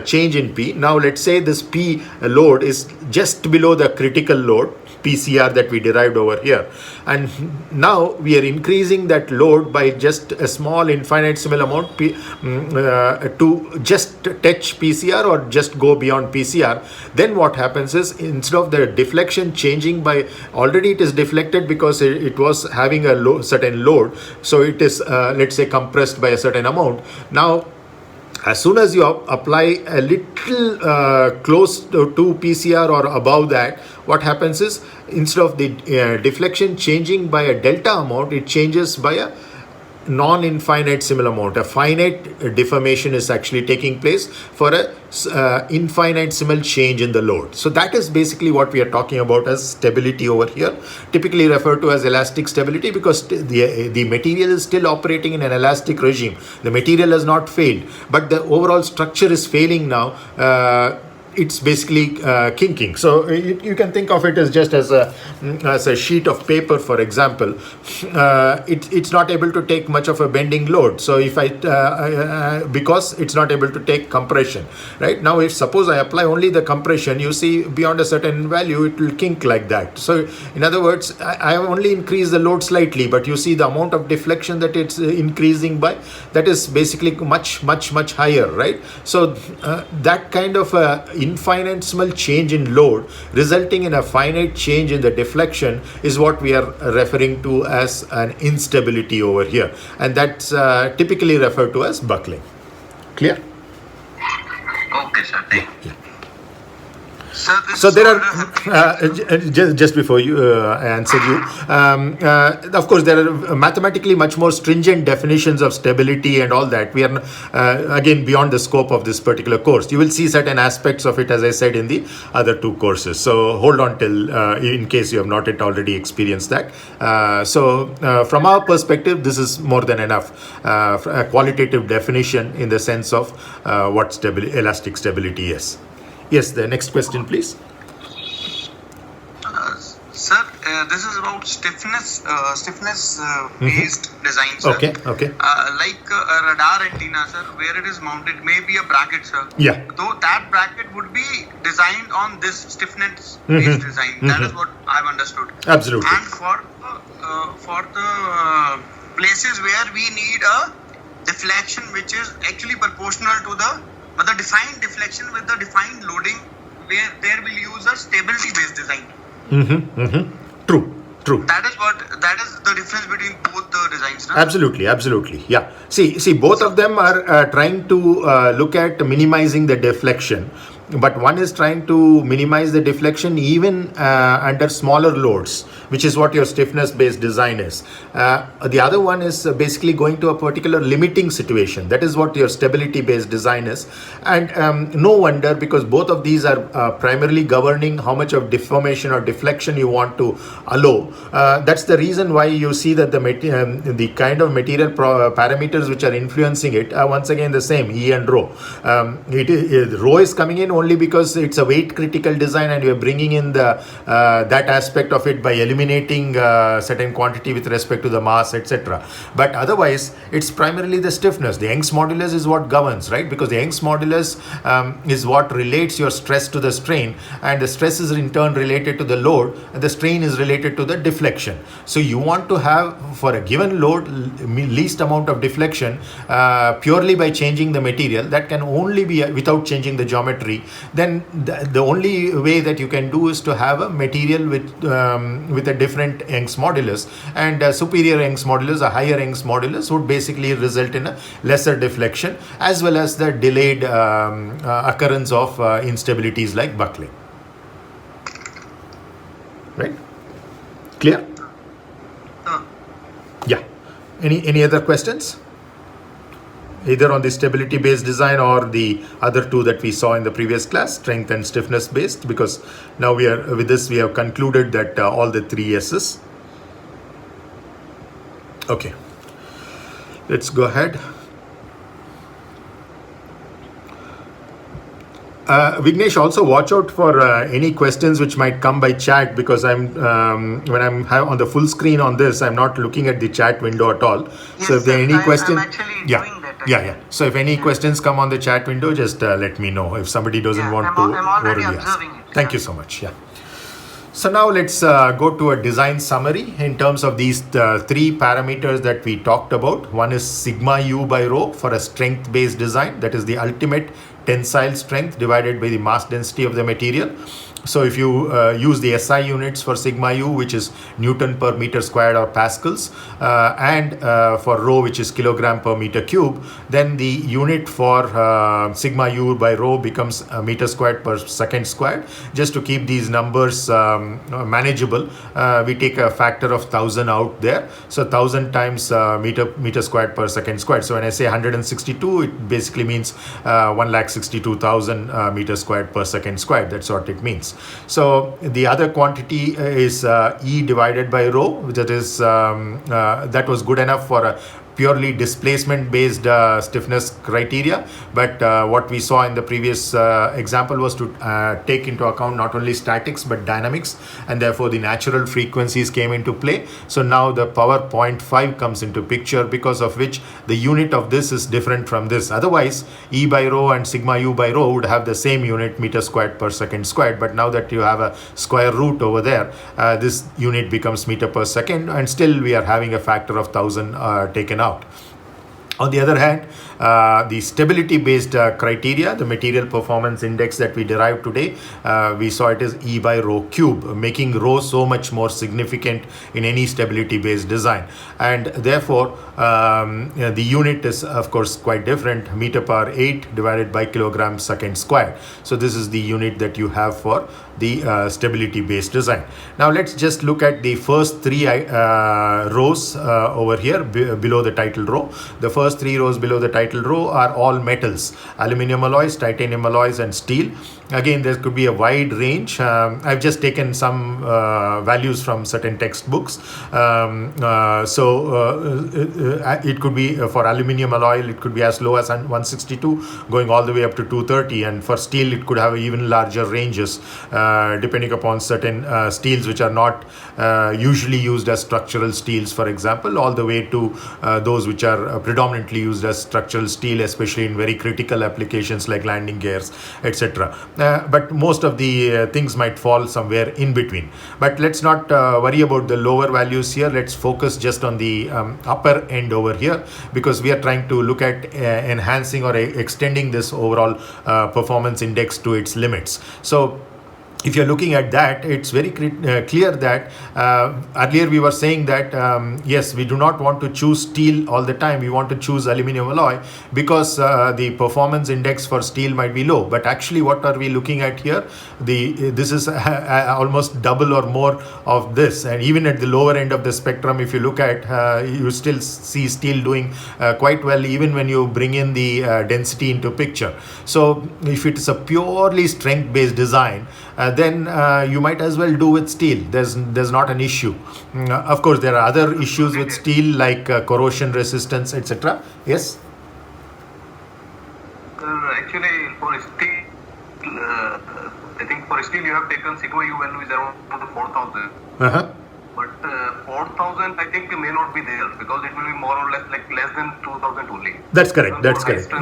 change in P, now let's say this P load is just below the critical load, PCR, that we derived over here, and now we are increasing that load by just a small infinitesimal amount to just touch PCR or just go beyond PCR. Then what happens is, instead of the deflection changing by, already it is deflected because it was having a certain load, so it is let's say compressed by a certain amount. Now as soon as you apply a little close to PCR or above that, what happens is, instead of the deflection changing by a delta amount, it changes by a non-infinitesimal amount. A finite deformation is actually taking place for a infinitesimal change in the load. So that is basically what we are talking about as stability over here, typically referred to as elastic stability, because the material is still operating in an elastic regime. The material has not failed, but the overall structure is failing now. It's basically kinking. So you can think of it as just as a sheet of paper, for example. It's not able to take much of a bending load. So if because it's not able to take compression, right? Now if suppose I apply only the compression, you see beyond a certain value it will kink like that. So in other words, I have only increased the load slightly, but you see the amount of deflection that it's increasing by, that is basically much higher, right? So that kind of infinitesimal change in load resulting in a finite change in the deflection is what we are referring to as an instability over here, and that's typically referred to as buckling. Clear? Okay, sir. Thank you. Sir, this So there disorder are just before you I answer you. Of course, there are mathematically much more stringent definitions of stability and all that. We are again beyond the scope of this particular course. You will see certain aspects of it, as I said, in the other two courses. So hold on till in case you have not yet already experienced that. From our perspective, this is more than enough. A qualitative definition in the sense of what elastic stability is. Yes, the next question, please. Sir, this is about stiffness based design, sir. Okay. Like a radar antenna, sir, where it is mounted, may be a bracket, sir. Yeah. Though that bracket would be designed on this stiffness based design. That is what I've understood. Absolutely. And for the places where we need a deflection which is actually proportional to the defined deflection with the defined loading, where there will use a stability based design. True. That is the difference between both the designs, no? Absolutely. Yeah. See, both of them are trying to look at minimizing the deflection, but one is trying to minimize the deflection even under smaller loads, which is what your stiffness-based design is. The other one is basically going to a particular limiting situation. That is what your stability-based design is. And no wonder, because both of these are primarily governing how much of deformation or deflection you want to allow. That's the reason why you see that the kind of material parameters which are influencing it are once again the same, E and rho. Rho is coming in only because it's a weight critical design and you're bringing in the that aspect of it by eliminating certain quantity with respect to the mass, etc. But otherwise, it's primarily the stiffness. The Young's modulus is what governs, right? Because the Young's modulus is what relates your stress to the strain, and the stress is in turn related to the load, and the strain is related to the deflection. So you want to have, for a given load, least amount of deflection purely by changing the material. That can only be without changing the geometry. Then the only way that you can do is to have a material with a different Young's modulus, and a superior Young's modulus, a higher Young's modulus would basically result in a lesser deflection as well as the delayed occurrence of instabilities like buckling. Right? Clear? Yeah. Any other questions? Either on the stability based design or the other two that we saw in the previous class, strength and stiffness based, because now we have concluded that all the three S's. Okay, let's go ahead. Vignesh, also watch out for any questions which might come by chat, because when I'm on the full screen on this, I'm not looking at the chat window at all. Yes, so if there are any questions, I'm actually doing that. Yeah. So if any questions come on the chat window, just let me know if somebody doesn't want to. I'm already orally observing ask. it. Thank you so much. Yeah. So now let's go to a design summary in terms of these three parameters that we talked about. One is sigma u by rho for a strength-based design. That is the ultimate tensile strength divided by the mass density of the material. So if you use the SI units for sigma u, which is Newton per meter squared or pascals, and for rho, which is kilogram per meter cube, then the unit for sigma u by rho becomes meter squared per second squared. Just to keep these numbers manageable, we take a factor of 1000 out there. So 1000 times meter squared per second squared. So when I say 162, it basically means 1,62,000 meters squared per second squared. That's what it means. So the other quantity is E divided by rho, that is that was good enough for a purely displacement based stiffness criteria, but what we saw in the previous example was to take into account not only statics but dynamics, and therefore the natural frequencies came into play. So now the power 0.5 comes into picture, because of which the unit of this is different from this. Otherwise, E by rho and sigma u by rho would have the same unit, meter squared per second squared, but now that you have a square root over there, this unit becomes meter per second, and still we are having a factor of 1000 taken out. On the other hand, the stability-based criteria, the material performance index that we derived today, we saw it as E by rho cube, making rho so much more significant in any stability-based design. And therefore, the unit is, of course, quite different, meter power 8 divided by kilogram second squared. So this is the unit that you have for the stability-based design. Now let's just look at the first three rows over here below the title row. The first three rows below the title row are all metals: aluminum alloys, titanium alloys, and steel. Again, there could be a wide range. I've just taken some values from certain textbooks. It could be for aluminum alloy, it could be as low as 162, going all the way up to 230. And for steel, it could have even larger ranges, depending upon certain steels which are not usually used as structural steels, for example, all the way to those which are predominantly used as structural steel, especially in very critical applications like landing gears, etc. But most of the things might fall somewhere in between. But let's not worry about the lower values here. Let's focus just on the upper end over here, because we are trying to look at enhancing or extending this overall performance index to its limits. So if you're looking at that, it's very clear that earlier we were saying that yes, we do not want to choose steel all the time. We want to choose aluminum alloy because the performance index for steel might be low. But actually, what are we looking at here? This is almost double or more of this. And even at the lower end of the spectrum, if you look at, you still see steel doing quite well, even when you bring in the density into picture. So if it is a purely strength-based design, then you might as well do with steel. There's not an issue. Of course, there are other issues with steel like corrosion resistance, etc. Yes? Actually, for steel, I think for steel you have taken sigma U value is around 4,000. But 4,000 I think may not be there, because it will be more or less like less than 2,000 only. That's correct. That's correct.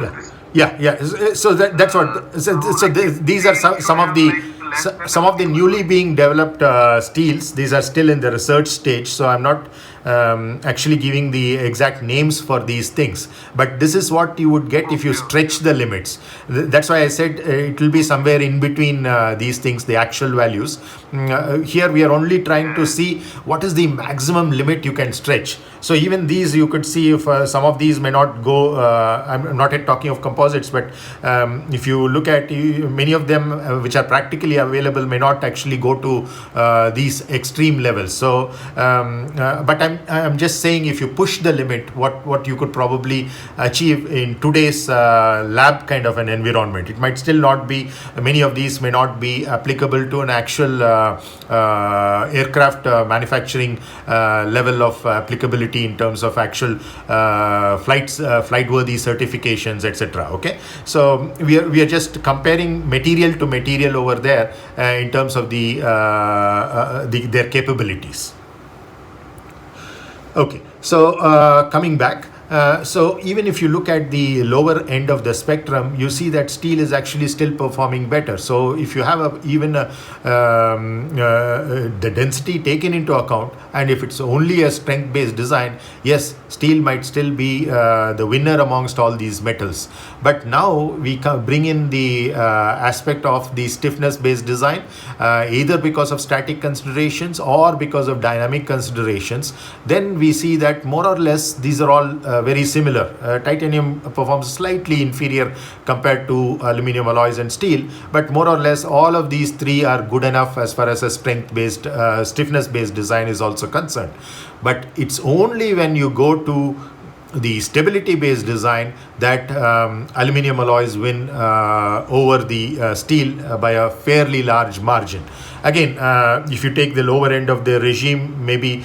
Yeah. So that's what. So these are some of the newly being developed steels. These are still in the research stage, so I'm not actually giving the exact names for these things. But this is what you would get if you stretch the limits. That's why I said it will be somewhere in between these things, the actual values. Here we are only trying to see what is the maximum limit you can stretch. So even these, you could see if some of these may not go. I'm not yet talking of composites, but if you look at many of them which are practically available may not actually go to these extreme levels. So, but I'm just saying, if you push the limit, what you could probably achieve in today's lab kind of an environment. It might still not be, many of these may not be applicable to an actual aircraft manufacturing level of applicability in terms of actual flight-worthy certifications, etc. Okay, so we are just comparing material to material over there in terms of their capabilities. Okay, so coming back. So even if you look at the lower end of the spectrum, you see that steel is actually still performing better. So if you have the density taken into account, and if it's only a strength-based design, yes, steel might still be the winner amongst all these metals. But now we can bring in the aspect of the stiffness-based design, either because of static considerations or because of dynamic considerations. Then we see that more or less these are all very similar. Titanium performs slightly inferior compared to aluminum alloys and steel, but more or less all of these three are good enough as far as a strength-based, stiffness-based design is also concerned. But it's only when you go to the stability-based design that aluminum alloys win over the steel by a fairly large margin. Again, if you take the lower end of the regime, maybe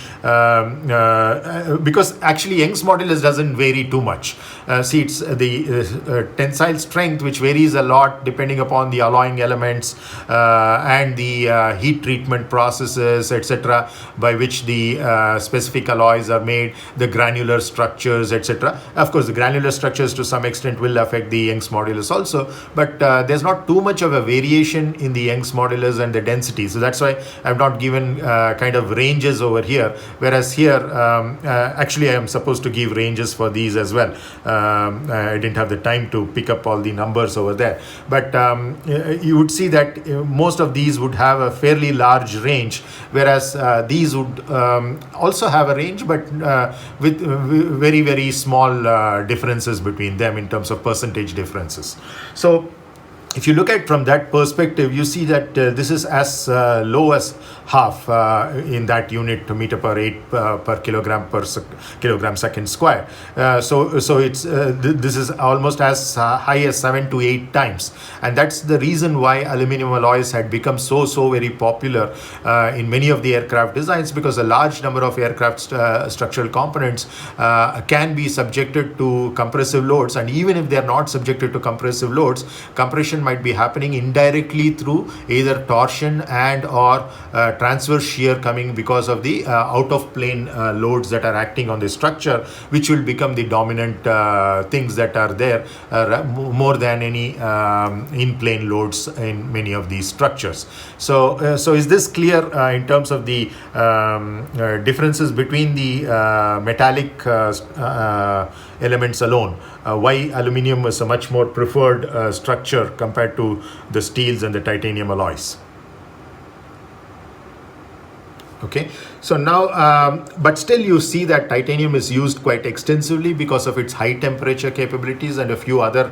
because actually Young's modulus doesn't vary too much. See, it's the tensile strength which varies a lot depending upon the alloying elements and the heat treatment processes, etc., by which the specific alloys are made, the granular structures, etc. Of course, the granular structures to some extent will affect the Young's modulus also, but there's not too much of a variation in the Young's modulus and the density. So that's why I've not given kind of ranges over here, whereas here actually I am supposed to give ranges for these as well. I didn't have the time to pick up all the numbers over there, but you would see that most of these would have a fairly large range, whereas these would also have a range, but with very, very small differences between them in terms of percentage differences. So if you look at from that perspective, you see that this is as low as half in that unit to meter per 8 per kilogram per kilogram second square. So it's this is almost as high as 7 to 8 times, and that's the reason why aluminum alloys had become so very popular in many of the aircraft designs, because a large number of aircraft structural components can be subjected to compressive loads, and even if they are not subjected to compressive loads, compression might be happening indirectly through either torsion and or transverse shear coming because of the out of plane loads that are acting on the structure, which will become the dominant things that are there more than any in plane loads in many of these structures. So is this clear in terms of the differences between the metallic elements alone, why aluminium is a much more preferred structure compared to the steels and the titanium alloys? Okay, so now but still you see that titanium is used quite extensively because of its high temperature capabilities and a few other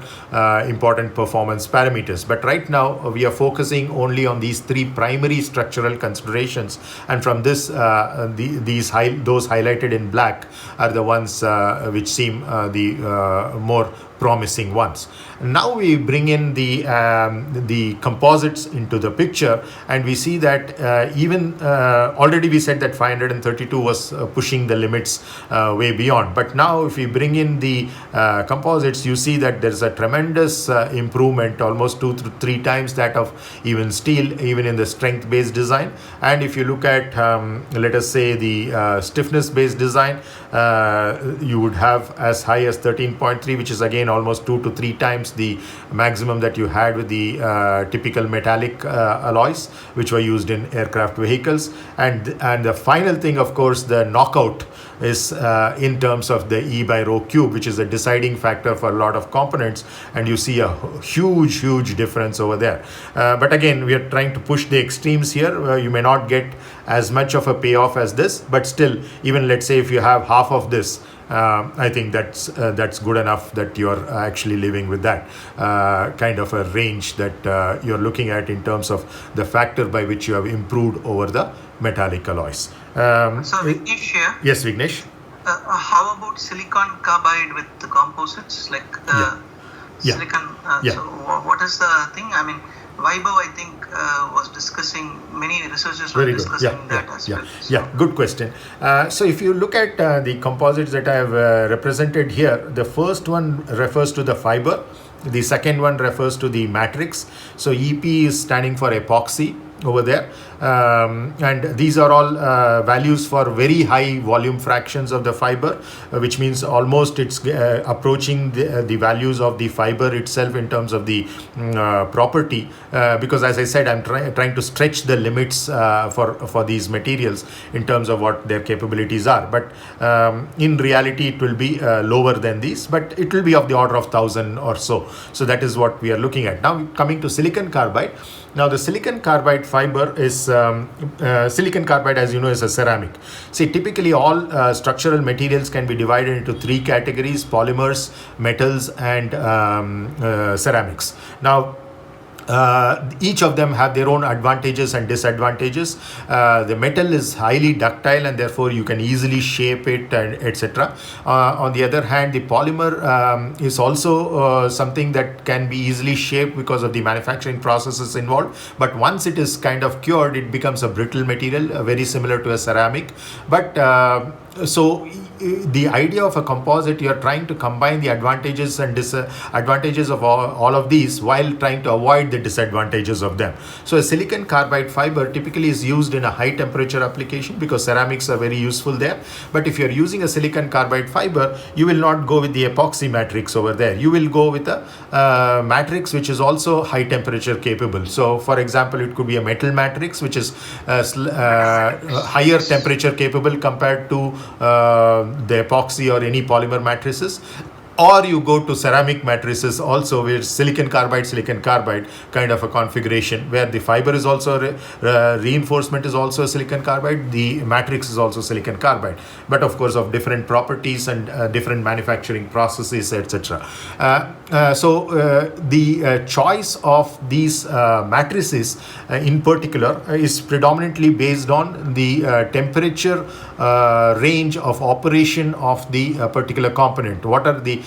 important performance parameters. But right now we are focusing only on these three primary structural considerations, and from this those highlighted in black are the ones which seem the more promising ones. Now we bring in the composites into the picture, and we see that even already we said that 532 was pushing the limits way beyond, but now if we bring in the composites, you see that there's a tremendous improvement, almost 2 to 3 times that of even steel, even in the strength based design. And if you look at let us say the stiffness based design, you would have as high as 13.3, which is again almost 2 to 3 times the maximum that you had with the typical metallic alloys which were used in aircraft vehicles. And the final thing, of course, the knockout is in terms of the E by rho cube, which is a deciding factor for a lot of components, and you see a huge difference over there. But again, we are trying to push the extremes here. You may not get as much of a payoff as this, but still, even let's say if you have half of this, I think that's good enough that you're actually living with that kind of a range that you're looking at in terms of the factor by which you have improved over the metallic alloys. So Vignesh here. Yes, Vignesh. How about silicon carbide with the composites, like silicon? So what is the thing? I mean, Vaibhav, I think, was discussing, many researchers were discussing that as well. So. Yeah, good question. So if you look at the composites that I have represented here, the first one refers to the fiber, the second one refers to the matrix. So EP is standing for epoxy over there, and these are all values for very high volume fractions of the fiber, which means almost it's approaching the values of the fiber itself in terms of the property, because as I said, I'm trying to stretch the limits for these materials in terms of what their capabilities are, but in reality it will be lower than these, but it will be of the order of 1,000 or so. So that is what we are looking at. Now coming to silicon carbide. Now the silicon carbide fiber is silicon carbide, as you know, is a ceramic. See, typically all structural materials can be divided into 3 categories: polymers, metals, and ceramics. Now each of them have their own advantages and disadvantages. The metal is highly ductile and therefore you can easily shape it, and etc. On the other hand, the polymer is also something that can be easily shaped because of the manufacturing processes involved, but once it is kind of cured, it becomes a brittle material, very similar to a ceramic. But so the idea of a composite, you're trying to combine the advantages and disadvantages of all of these while trying to avoid the disadvantages of them. So a silicon carbide fiber typically is used in a high temperature application because ceramics are very useful there. But if you're using a silicon carbide fiber, you will not go with the epoxy matrix over there. You will go with a matrix which is also high temperature capable. So for example, it could be a metal matrix which is higher temperature capable compared to the epoxy or any polymer matrices. Or you go to ceramic matrices also, where silicon carbide kind of a configuration, where the fiber is also reinforcement is also silicon carbide, the matrix is also silicon carbide, but of course of different properties and different manufacturing processes, etc. So the choice of these matrices in particular is predominantly based on the temperature range of operation of the particular component. What are the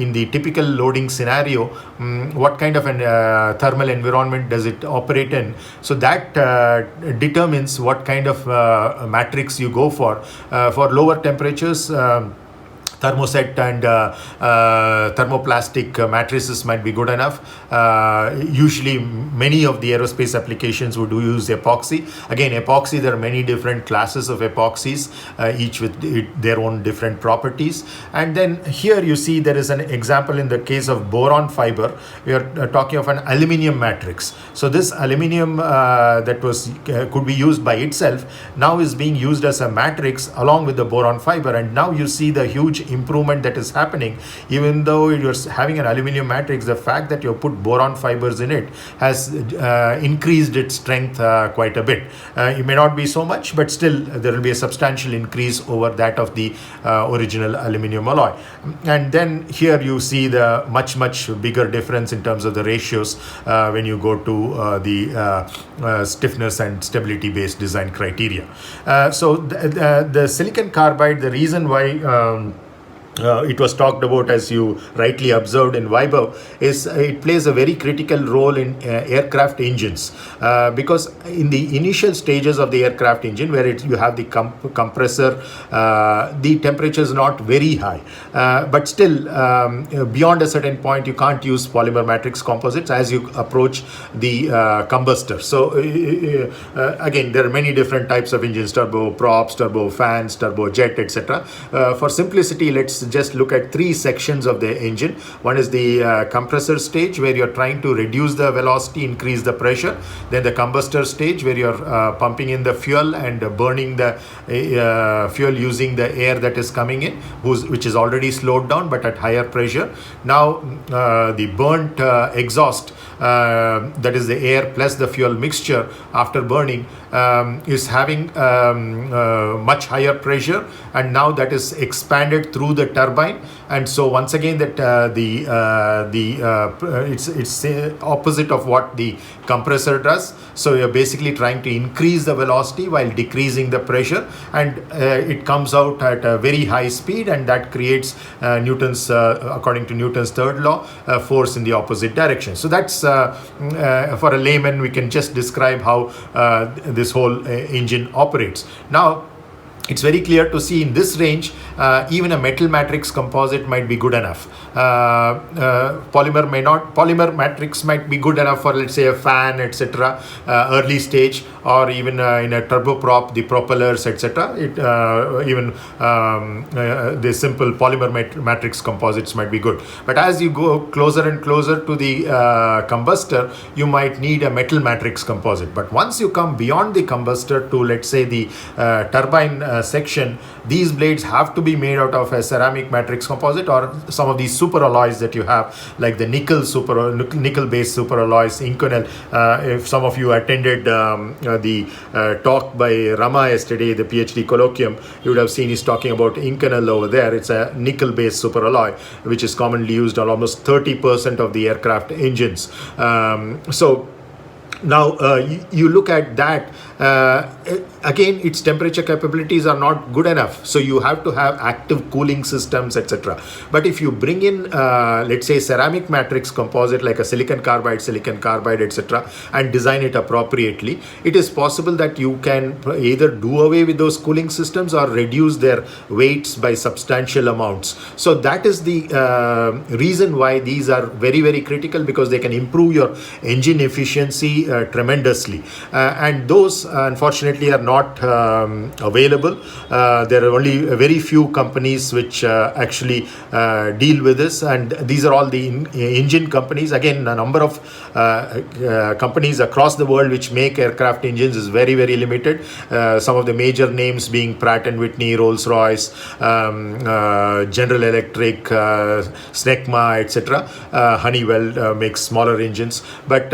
in the typical loading scenario, what kind of an thermal environment does it operate in? So that determines what kind of matrix you go for. For lower temperatures, thermoset and thermoplastic matrices might be good enough. Usually many of the aerospace applications would use epoxy. Again, epoxy, there are many different classes of epoxies, each with their own different properties. And then here you see there is an example in the case of boron fiber. We are talking of an aluminium matrix. So this aluminium that was could be used by itself now is being used as a matrix along with the boron fiber, and now you see the huge improvement that is happening. Even though you're having an aluminum matrix, the fact that you put boron fibers in it has increased its strength quite a bit. It may not be so much, but still there will be a substantial increase over that of the original aluminum alloy. And then here you see the much bigger difference in terms of the ratios when you go to the stiffness and stability based design criteria. So the silicon carbide, the reason why it was talked about, as you rightly observed in Vaibhav, is it plays a very critical role in aircraft engines, because in the initial stages of the aircraft engine, where you have the compressor, the temperature is not very high, but still beyond a certain point you can't use polymer matrix composites as you approach the combustor. So again, there are many different types of engines: turbo props, turbo fans, turbo jet, etc. For simplicity, let's just look at three sections of the engine. One is the compressor stage, where you're trying to reduce the velocity, increase the pressure. Then the combustor stage, where you're pumping in the fuel and burning the fuel using the air that is coming in, which is already slowed down but at higher pressure. Now the burnt exhaust, that is the air plus the fuel mixture after burning, is having much higher pressure, and now that is expanded through the turbine. And so once again, that it's opposite of what the compressor does. So you're basically trying to increase the velocity while decreasing the pressure, and it comes out at a very high speed, and that creates Newton's, according to Newton's third law, force in the opposite direction. So that's for a layman, we can just describe how this whole engine operates. Now, it's very clear to see in this range, even a metal matrix composite might be good enough. Polymer matrix might be good enough for, let's say, a fan, etc., early stage, or even in a turboprop, the propellers, etc. Even the simple polymer matrix composites might be good. But as you go closer and closer to the combustor, you might need a metal matrix composite. But once you come beyond the combustor to, let's say, the turbine section, these blades have to be made out of a ceramic matrix composite, or some of these super alloys that you have, like the nickel based super alloys, Inconel. If some of you attended the talk by Rama yesterday, the PhD colloquium, you would have seen he's talking about Inconel over there. It's a nickel based super alloy which is commonly used on almost 30% of the aircraft engines. So now you look at that, again, its temperature capabilities are not good enough. So you have to have active cooling systems, etc. But if you bring in, let's say, ceramic matrix composite like a silicon carbide, etc., and design it appropriately, it is possible that you can either do away with those cooling systems or reduce their weights by substantial amounts. So that is the reason why these are very, very critical, because they can improve your engine efficiency tremendously. And those, unfortunately, are not available. There are only very few companies which actually deal with this, and these are all the engine companies. Again, a number of companies across the world which make aircraft engines is very, very limited. Some of the major names being Pratt & Whitney, Rolls-Royce, General Electric, Snecma, etc. Honeywell makes smaller engines. But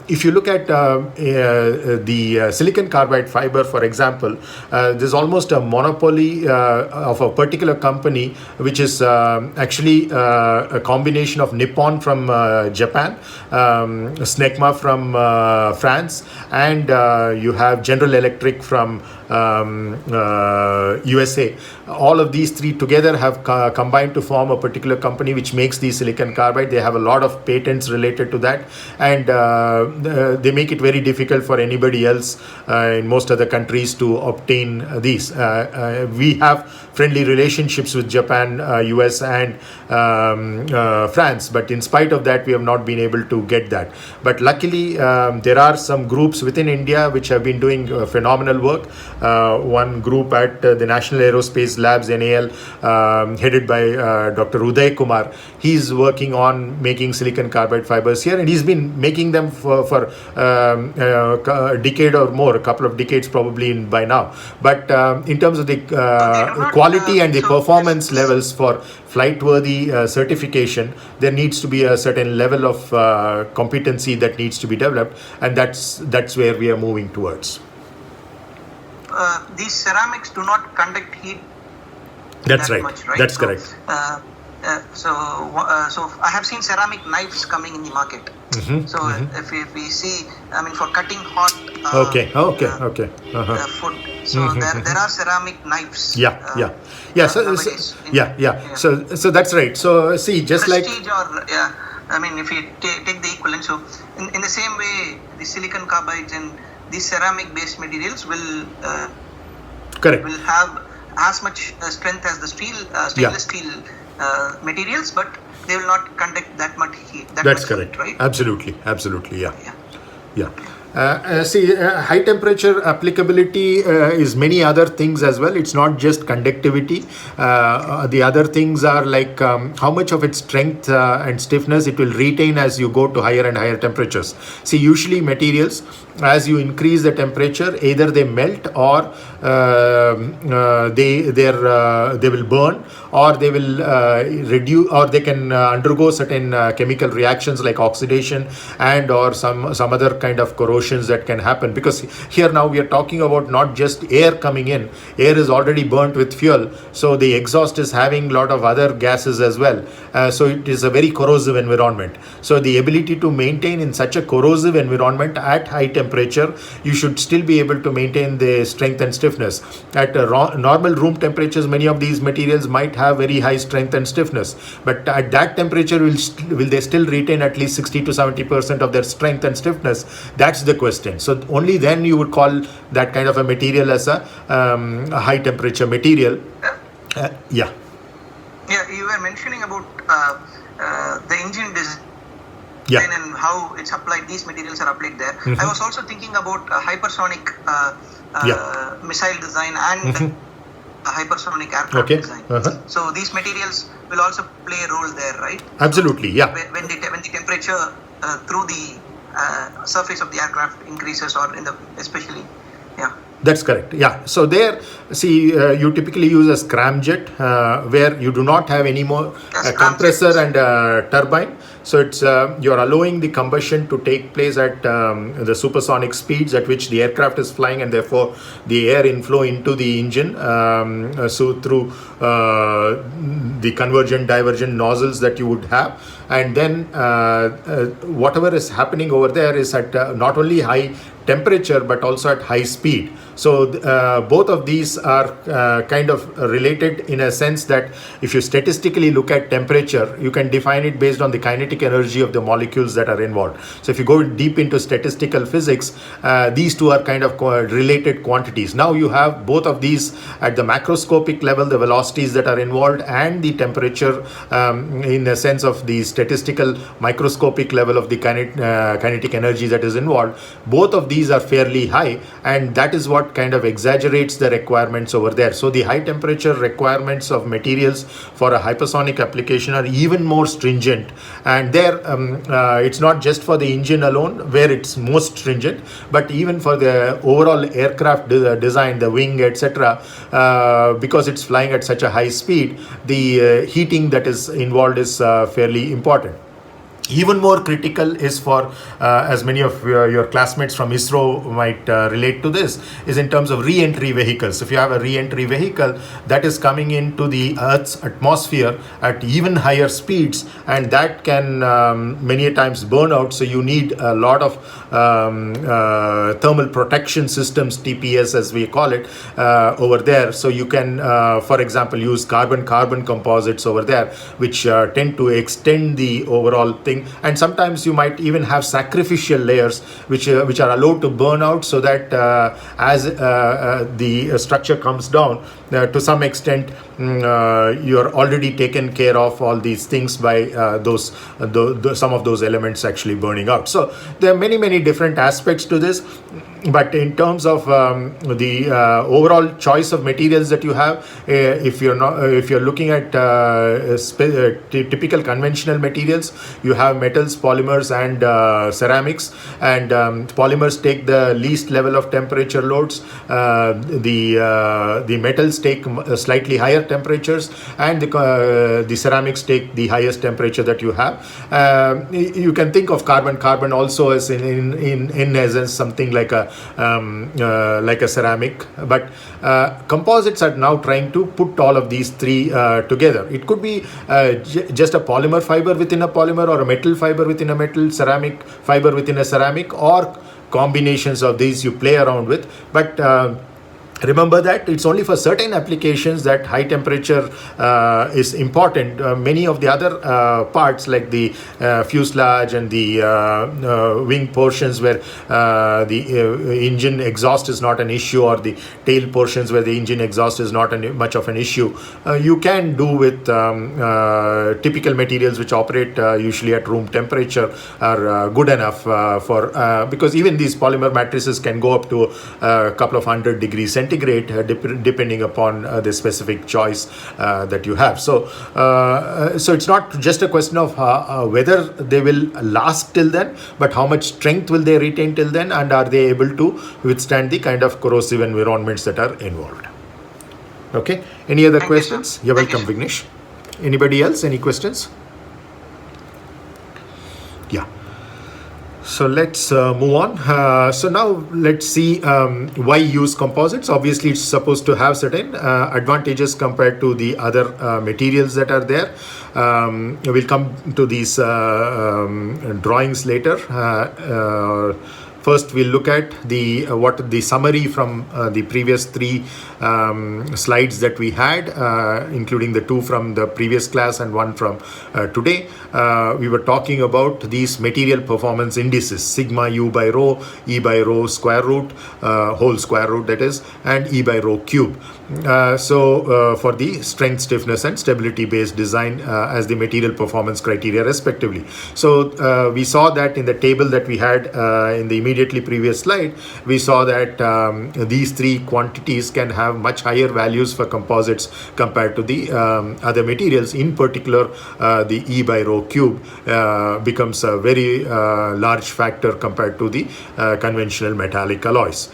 if you look at the silicon carbide fiber, for example, there's almost a monopoly of a particular company, which is actually a combination of Nippon from Japan, Snecma from France, and you have General Electric from USA. All of these three together have combined to form a particular company which makes the silicon carbide. They have a lot of patents related to that, and they make it very difficult for anybody else in most other countries to obtain these. We have friendly relationships with Japan, US, and France, but in spite of that, we have not been able to get that. But luckily, there are some groups within India which have been doing phenomenal work. One group at the National Aerospace Labs, NAL, headed by Dr. Uday Kumar. He's working on making silicon carbide fibers here, and he's been making them for a decade or more, a couple of decades probably by now. But in terms of the quality and the performance levels for flight-worthy certification, there needs to be a certain level of competency that needs to be developed, and that's where we are moving towards. These ceramics do not conduct heat. That's right. Much, right? That's so, correct. So I have seen ceramic knives coming in the market. Mm-hmm, so if we see, I mean, for cutting hot food. So there are ceramic knives. So that's right. So see, just Prestige, like I mean, if you take the equivalent, so in the same way, the silicon carbides and these ceramic-based materials will have as much strength as the stainless steel materials, but they will not conduct that much heat. That's correct. Heat, right? Absolutely. Yeah. High temperature applicability is many other things as well. It's not just conductivity. The other things are like how much of its strength and stiffness it will retain as you go to higher and higher temperatures. See, usually materials, as you increase the temperature, either they melt or they will burn, or they will reduce, or they can undergo certain chemical reactions like oxidation and or some other kind of corrosions that can happen. Because here now we are talking about not just air coming in. Air is already burnt with fuel, so the exhaust is having a lot of other gases as well. So it is a very corrosive environment. So the ability to maintain in such a corrosive environment at high temperature, you should still be able to maintain the strength and stiffness. At normal room temperatures, many of these materials might have very high strength and stiffness, but at that temperature, will they still retain at least 60 to 70% of their strength and stiffness? That's the question. So only then you would call that kind of a material as a high temperature material. Yeah, you were mentioning about the engine design. And how it's applied, these materials are applied there. I was also thinking about hypersonic missile design and hypersonic aircraft design. So these materials will also play a role there, right? Absolutely, so when the temperature through the surface of the aircraft increases, or especially. That's correct. So there, see, you typically use a scramjet where you do not have any more compressor and turbine. So it's you're allowing the combustion to take place at the supersonic speeds at which the aircraft is flying, and therefore the air inflow into the engine. So through the convergent, divergent nozzles that you would have, and then whatever is happening over there is at not only high temperature but also at high speed. So both of these are kind of related in a sense that if you statistically look at temperature, you can define it based on the kinetic energy of the molecules that are involved. So if you go deep into statistical physics, these two are kind of related quantities. Now you have both of these at the macroscopic level, the velocities that are involved, and the temperature in the sense of the statistical microscopic level of the kinetic energy that is involved. Both of these are fairly high, and that is what kind of exaggerates the requirements over there. So the high temperature requirements of materials for a hypersonic application are even more stringent, and there it's not just for the engine alone where it's most stringent, but even for the overall aircraft design, the wing, etc., because it's flying at such a high speed, the heating that is involved is fairly important. Even more critical is for, as many of your classmates from ISRO might relate to this, is in terms of re-entry vehicles. If you have a re-entry vehicle that is coming into the Earth's atmosphere at even higher speeds, and that can many times burn out, so you need a lot of thermal protection systems, TPS as we call it, over there. So you can, for example, use carbon-carbon composites over there, which tend to extend the overall thing. And sometimes you might even have sacrificial layers which are allowed to burn out, so that as the structure comes down, to some extent you're already taken care of all these things by some of those elements actually burning out. So there are many different aspects to this. But in terms of the overall choice of materials that you have, if you're looking at typical conventional materials, you have metals, polymers, and ceramics. And polymers take the least level of temperature loads. The metals take slightly higher temperatures, and the ceramics take the highest temperature that you have. You can think of carbon also as in essence something like a ceramic, but composites are now trying to put all of these three together. It could be just a polymer fiber within a polymer, or a metal fiber within a metal, ceramic fiber within a ceramic, or combinations of these you play around with. But remember that it's only for certain applications that high temperature is important. Many of the other parts, like the fuselage and the wing portions where the engine exhaust is not an issue, or the tail portions where the engine exhaust is not much of an issue, you can do with typical materials which operate usually at room temperature, are good enough for because even these polymer matrices can go up to a couple of 100 degrees centigrade, depending upon the specific choice that you have. So it's not just a question of whether they will last till then, but how much strength will they retain till then, and are they able to withstand the kind of corrosive environments that are involved. Okay, any other questions? You're welcome, Vignesh. Anybody else? Any questions? Yeah. So let's move on. So now let's see why use composites. Obviously, it's supposed to have certain advantages compared to the other materials that are there. We'll come to these drawings later. First, we'll look at the summary from the previous three slides that we had, including the two from the previous class and one from today. We were talking about these material performance indices: sigma U by rho, E by rho square root, whole square root that is, and E by rho cube. For the strength, stiffness, and stability based design as the material performance criteria respectively. So we saw that in the table that we had in the immediately previous slide, we saw that these three quantities can have much higher values for composites compared to the other materials. In particular, the E by rho cube becomes a very large factor compared to the conventional metallic alloys.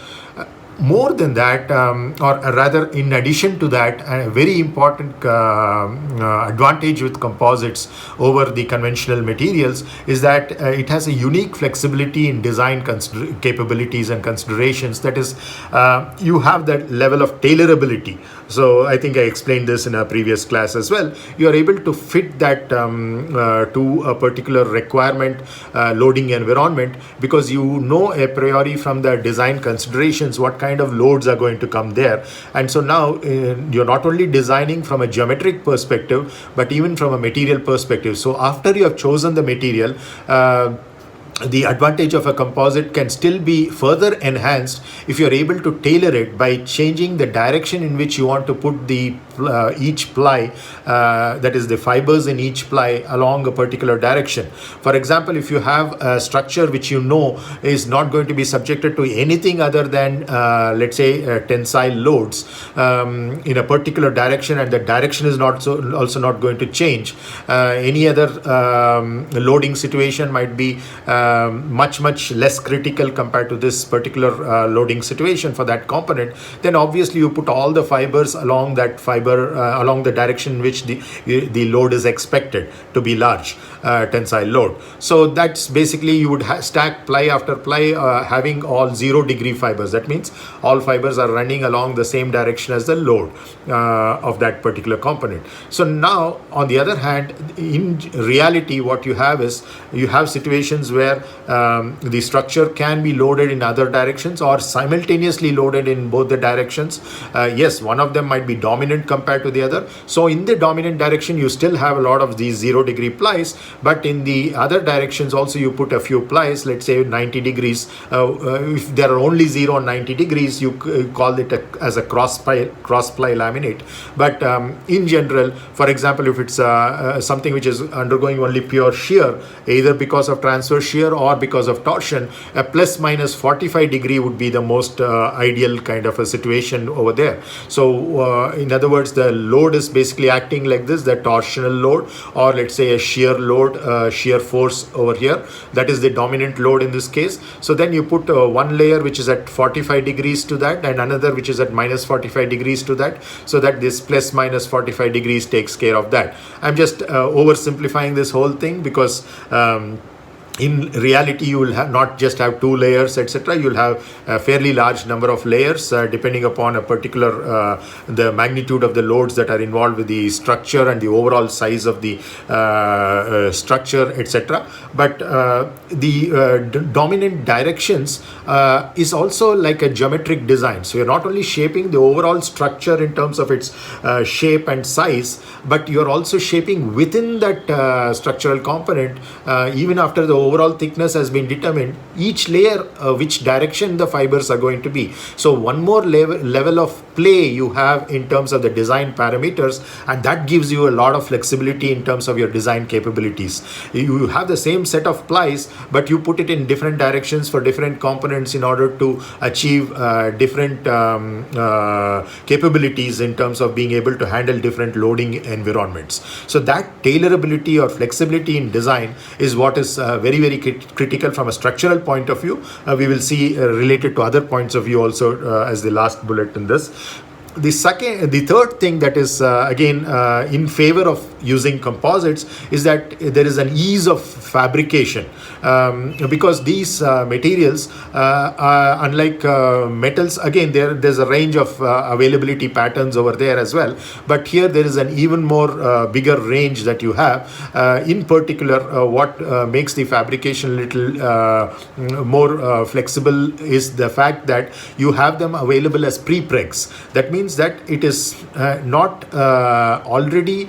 more than that, or rather in addition to that, a very important advantage with composites over the conventional materials is that it has a unique flexibility in design capabilities and considerations. That is, you have that level of tailorability. So I think I explained this in a previous class as well. You are able to fit that to a particular requirement loading environment, because you know a priori from the design considerations what kind of loads are going to come there. And so now you're not only designing from a geometric perspective, but even from a material perspective. So after you have chosen the material, the advantage of a composite can still be further enhanced if you're able to tailor it by changing the direction in which you want to put the each ply, that is the fibers in each ply along a particular direction. For example, if you have a structure which you know is not going to be subjected to anything other than let's say tensile loads in a particular direction, and the direction is also not going to change, any other loading situation might be much less critical compared to this particular loading situation for that component, then obviously you put all the fibers along that along the direction in which the load is expected to be large, tensile load. So that's basically you would stack ply after ply having all 0-degree fibers. That means all fibers are running along the same direction as the load of that particular component. So now on the other hand, in reality what you have is you have situations where the structure can be loaded in other directions or simultaneously loaded in both the directions. Yes, one of them might be dominant compared to the other. So in the dominant direction you still have a lot of these 0-degree plies, but in the other directions also you put a few plies, let's say 90 degrees. If there are only 0 and 90 degrees, you call it as a cross ply laminate. But in general, for example, if it's something which is undergoing only pure shear, either because of transverse shear or because of torsion, a plus minus 45 degree would be the most ideal kind of a situation over there. So in other words, the load is basically acting like this, the torsional load, or let's say a shear load, shear force over here, that is the dominant load in this case. So then you put one layer which is at 45 degrees to that, and another which is at minus 45 degrees to that, so that this plus minus 45 degrees takes care of that. I'm just oversimplifying this whole thing because in reality you will not just have 2 layers, etc. You'll have a fairly large number of layers depending upon a particular the magnitude of the loads that are involved with the structure and the overall size of the structure, etc. But the dominant directions is also like a geometric design. So you're not only shaping the overall structure in terms of its shape and size, but you're also shaping within that structural component, even after the overall thickness has been determined, each layer which direction the fibers are going to be. So one more level of play you have in terms of the design parameters, and that gives you a lot of flexibility in terms of your design capabilities. You have the same set of plies, but you put it in different directions for different components in order to achieve different capabilities in terms of being able to handle different loading environments. So that tailorability or flexibility in design is what is very critical from a structural point of view. We will see related to other points of view also as the last bullet in this. The third thing that is again in favor of using composites is that there is an ease of fabrication, because these materials unlike metals, again there's a range of availability patterns over there as well, but here there is an even more bigger range that you have. In particular, what makes the fabrication a little more flexible is the fact that you have them available as prepregs. That means that it is not already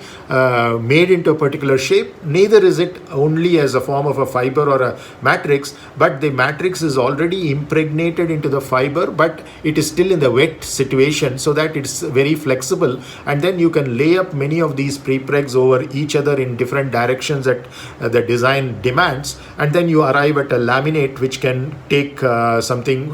made into a particular shape, neither is it only as a form of a fiber or a matrix, but the matrix is already impregnated into the fiber, but it is still in the wet situation, so that it's very flexible, and then you can lay up many of these prepregs over each other in different directions that the design demands, and then you arrive at a laminate which can take something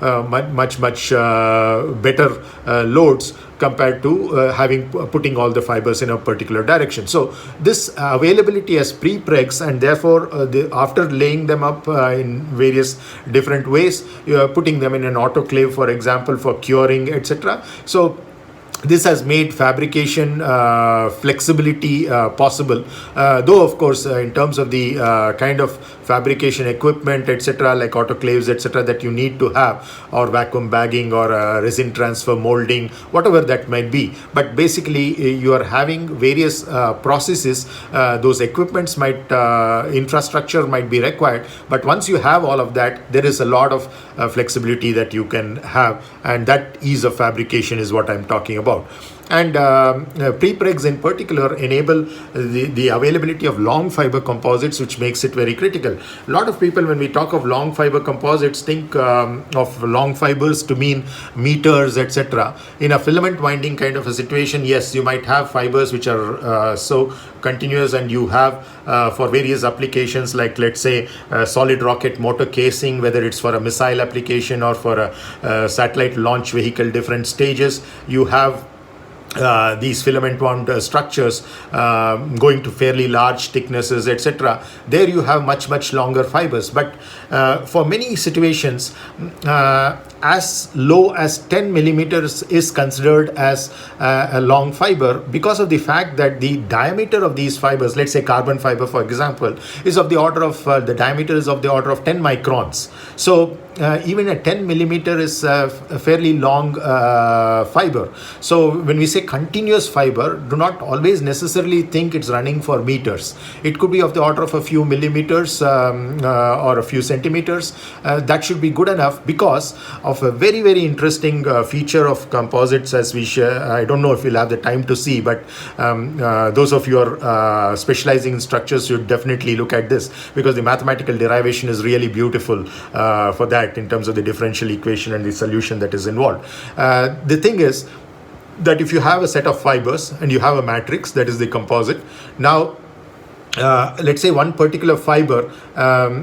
much better loads compared to putting all the fibers in a particular direction. So this availability as prepregs, and therefore after laying them up in various different ways, you are putting them in an autoclave, for example, for curing, etc. So this has made fabrication flexibility possible, though of course in terms of the kind of fabrication equipment, etc., like autoclaves, etc., that you need to have, or vacuum bagging, or resin transfer molding, whatever that might be. But basically you are having various processes. Those equipments might infrastructure might be required, but once you have all of that, there is a lot of flexibility that you can have, and that ease of fabrication is what I'm talking about. And prepregs in particular enable the availability of long fiber composites, which makes it very critical. A lot of people, when we talk of long fiber composites, think of long fibers to mean meters, etc. In a filament winding kind of a situation, yes, you might have fibers which are so continuous, and you have for various applications, like let's say solid rocket motor casing, whether it's for a missile application or for a satellite launch vehicle, different stages, you have these filament wound structures going to fairly large thicknesses, etc. There you have much longer fibers, but for many situations as low as 10 millimeters is considered as a long fiber, because of the fact that the diameter of these fibers, let's say carbon fiber for example, is of the order of the diameter is of the order of 10 microns. So even a 10 millimeter is a fairly long fiber. So when we say continuous fiber, do not always necessarily think it's running for meters. It could be of the order of a few millimeters or a few centimeters. That should be good enough, because of a very interesting feature of composites, as we share. I don't know if you'll have the time to see, but those of you who are specializing in structures should definitely look at this, because the mathematical derivation is really beautiful for that, in terms of the differential equation and the solution that is involved. The thing is that if you have a set of fibers and you have a matrix, that is the composite. Now let's say one particular fiber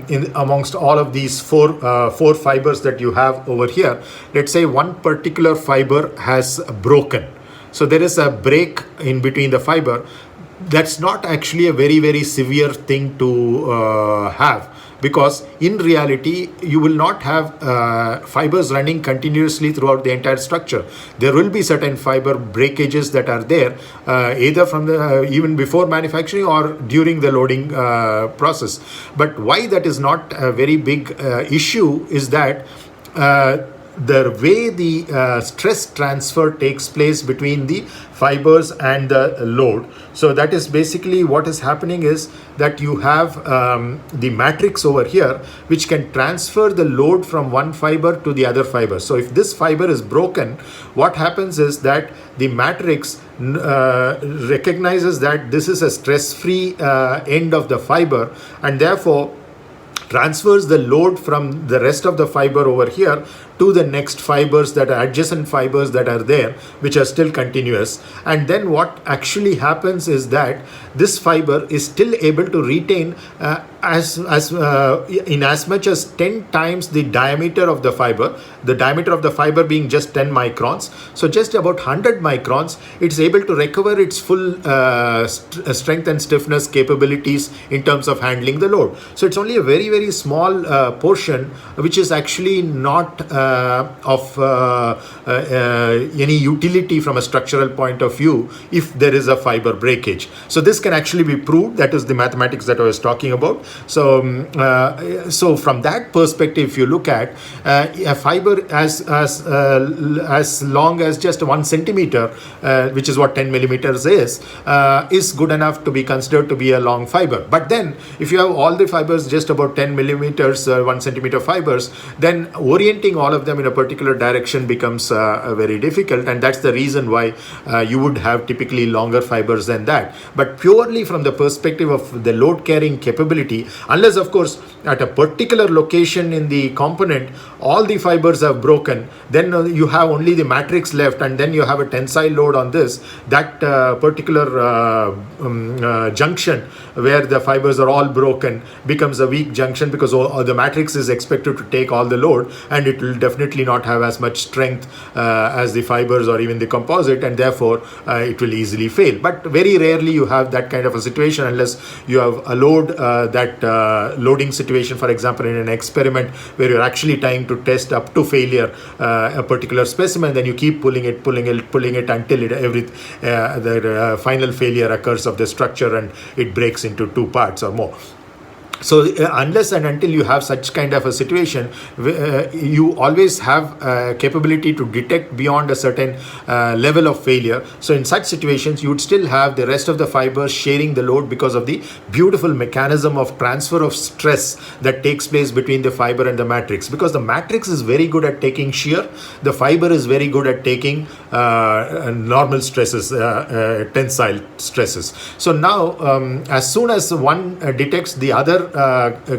in amongst all of these four fibers that you have over here, let's say one particular fiber has broken. So there is a break in between the fiber. That's not actually a very severe thing to have, because in reality you will not have fibers running continuously throughout the entire structure. There will be certain fiber breakages that are there, either from the even before manufacturing or during the loading process. But why that is not a very big issue is that the way the stress transfer takes place between the fibers and the load. So that is basically what is happening, is that you have the matrix over here, which can transfer the load from one fiber to the other fiber. So if this fiber is broken, what happens is that the matrix recognizes that this is a stress-free end of the fiber, and therefore transfers the load from the rest of the fiber over here to the next fibers, that are adjacent fibers that are there, which are still continuous. And then what actually happens is that this fiber is still able to retain in as much as 10 times the diameter of the fiber being just 10 microns. So just about 100 microns, it's able to recover its full strength and stiffness capabilities in terms of handling the load. So it's only a very small portion, which is actually not of any utility from a structural point of view if there is a fiber breakage. So this can actually be proved. That is the mathematics that I was talking about. So from that perspective, if you look at a fiber as long as just 1 centimeter, which is what 10 millimeters is good enough to be considered to be a long fiber. But then if you have all the fibers just about 10 millimeters, 1 centimeter fibers, then orienting all of them in a particular direction becomes very difficult, and that's the reason why you would have typically longer fibers than that. But purely from the perspective of the load carrying capability, unless of course at a particular location in the component all the fibers have broken, then you have only the matrix left, and then you have a tensile load on this. That particular junction where the fibers are all broken becomes a weak junction, because the matrix is expected to take all the load, and it will definitely not have as much strength as the fibers or even the composite, and therefore it will easily fail. But very rarely you have that kind of a situation unless you have allowed that loading situation, for example, in an experiment where you're actually trying to test up to failure a particular specimen, then you keep pulling it until the final failure occurs of the structure and it breaks into two parts or more. So unless and until you have such kind of a situation, you always have capability to detect beyond a certain level of failure. So in such situations, you would still have the rest of the fibers sharing the load because of the beautiful mechanism of transfer of stress that takes place between the fiber and the matrix. Because the matrix is very good at taking shear, the fiber is very good at taking normal stresses, tensile stresses. So now, as soon as one detects the other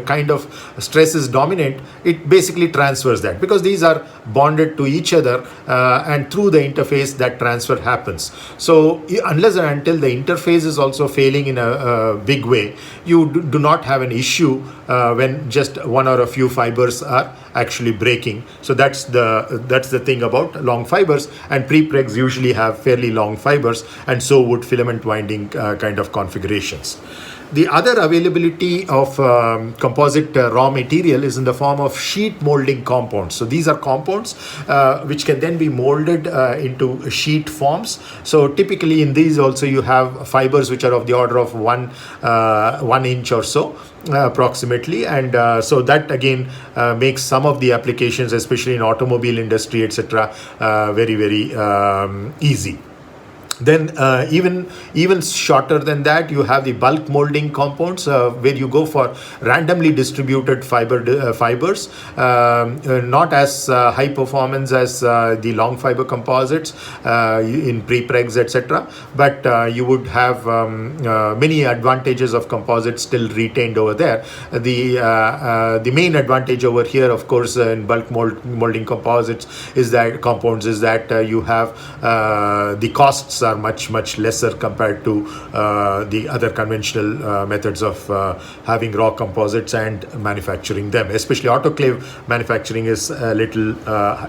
kind of stress is dominant, it basically transfers that, because these are bonded to each other, and through the interface that transfer happens. So unless and until the interface is also failing in a big way, you do not have an issue when just one or a few fibers are actually breaking. So that's the thing about long fibers, and prepregs usually have fairly long fibers, and so would filament winding kind of configurations. The other availability of composite raw material is in the form of sheet molding compounds. So these are compounds which can then be molded into sheet forms. So typically in these also you have fibers which are of the order of 1 inch or so approximately, and so that again makes some of the applications, especially in automobile industry, etc., very easy. Then even shorter than that, you have the bulk molding compounds, where you go for randomly distributed fibers, not as high performance as the long fiber composites in prepregs, etc., but you would have many advantages of composites still retained over there. The main advantage over here, of course, in bulk molding composites is that you have the costs are much lesser compared to the other conventional methods of having raw composites and manufacturing them. Especially autoclave manufacturing is a little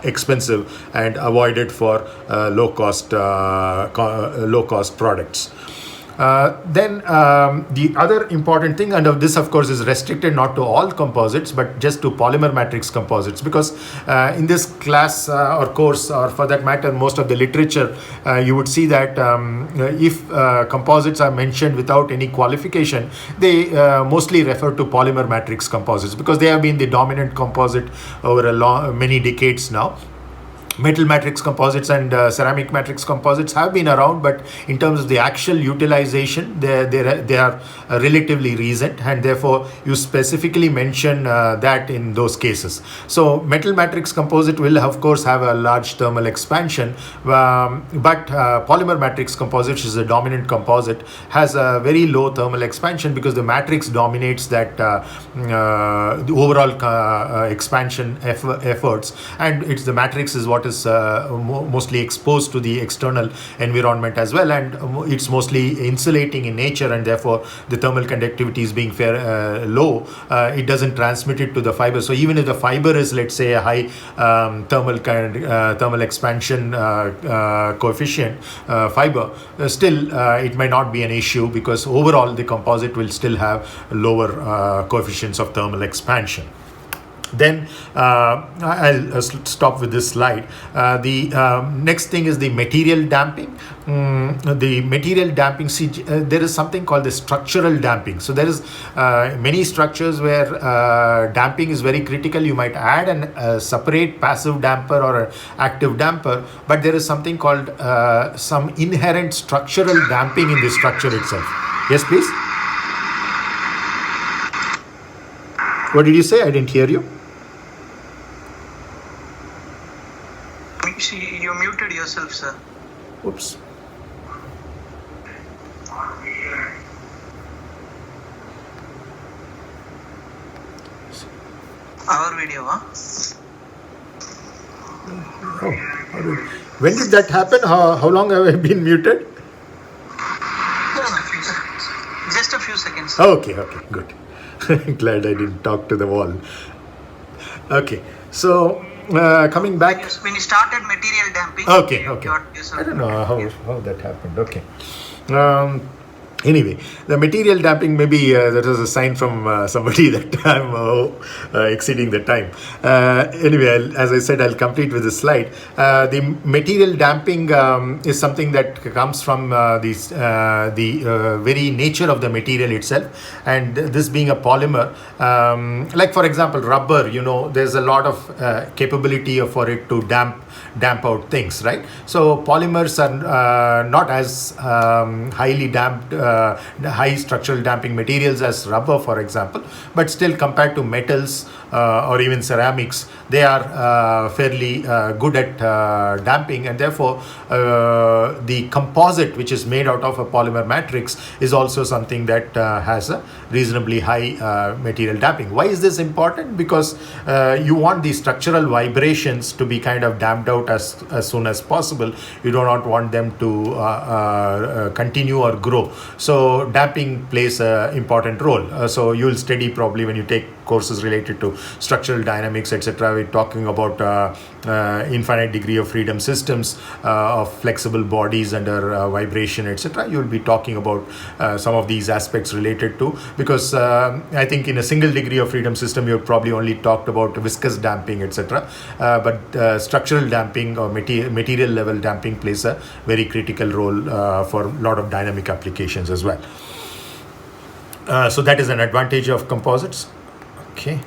expensive and avoided for low cost products. Then the other important thing, and this of course is restricted not to all composites but just to polymer matrix composites, because in this class or course, or for that matter most of the literature, you would see that if composites are mentioned without any qualification, they mostly refer to polymer matrix composites, because they have been the dominant composite over many decades now. Metal matrix composites and ceramic matrix composites have been around, but in terms of the actual utilization, they are relatively recent, and therefore you specifically mention that in those cases. So metal matrix composite will of course have a large thermal expansion, but polymer matrix composite, which is a dominant composite, has a very low thermal expansion because the matrix dominates that the overall expansion efforts, and the matrix is what is mostly exposed to the external environment as well, and it's mostly insulating in nature, and therefore the thermal conductivity is being low. It doesn't transmit it to the fiber. So even if the fiber is, let's say, a high thermal expansion coefficient fiber, still it may not be an issue, because overall the composite will still have lower coefficients of thermal expansion. Then I'll stop with this slide. The next thing is the material damping. The material damping, there is something called the structural damping. So there is many structures where damping is very critical. You might add a separate passive damper or an active damper, but there is something called some inherent structural damping in the structure itself. Yes, please. What did you say? I didn't hear you. You muted yourself, sir. Oops. Our video, huh? When did that happen? How long have I been muted? Just a few seconds. Okay, good. Glad I didn't talk to the wall. Okay, so coming back. When you started material damping. Okay. I don't know how that happened. Okay. Anyway, the material damping, maybe that was a sign from somebody that I'm exceeding the time. Anyway, as I said, I'll complete with this slide. The material damping is something that comes from the very nature of the material itself, and this being a polymer, like for example rubber, there's a lot of capability for it to damp out things, right? So polymers are not as highly damped, high structural damping materials as rubber, for example, but still compared to metals or even ceramics, they are fairly good at damping, and therefore the composite, which is made out of a polymer matrix, is also something that has a reasonably high material damping. Why is this important? Because you want the structural vibrations to be kind of damped out as soon as possible. You do not want them to continue or grow. So damping plays an important role. So you will study probably when you take courses related to structural dynamics, etc. We're talking about infinite degree of freedom systems of flexible bodies under vibration, etc. You'll be talking about some of these aspects related to, because I think in a single degree of freedom system you've probably only talked about viscous damping, etc. But structural damping or material level damping plays a very critical role for a lot of dynamic applications as well. So that is an advantage of composites. Okay.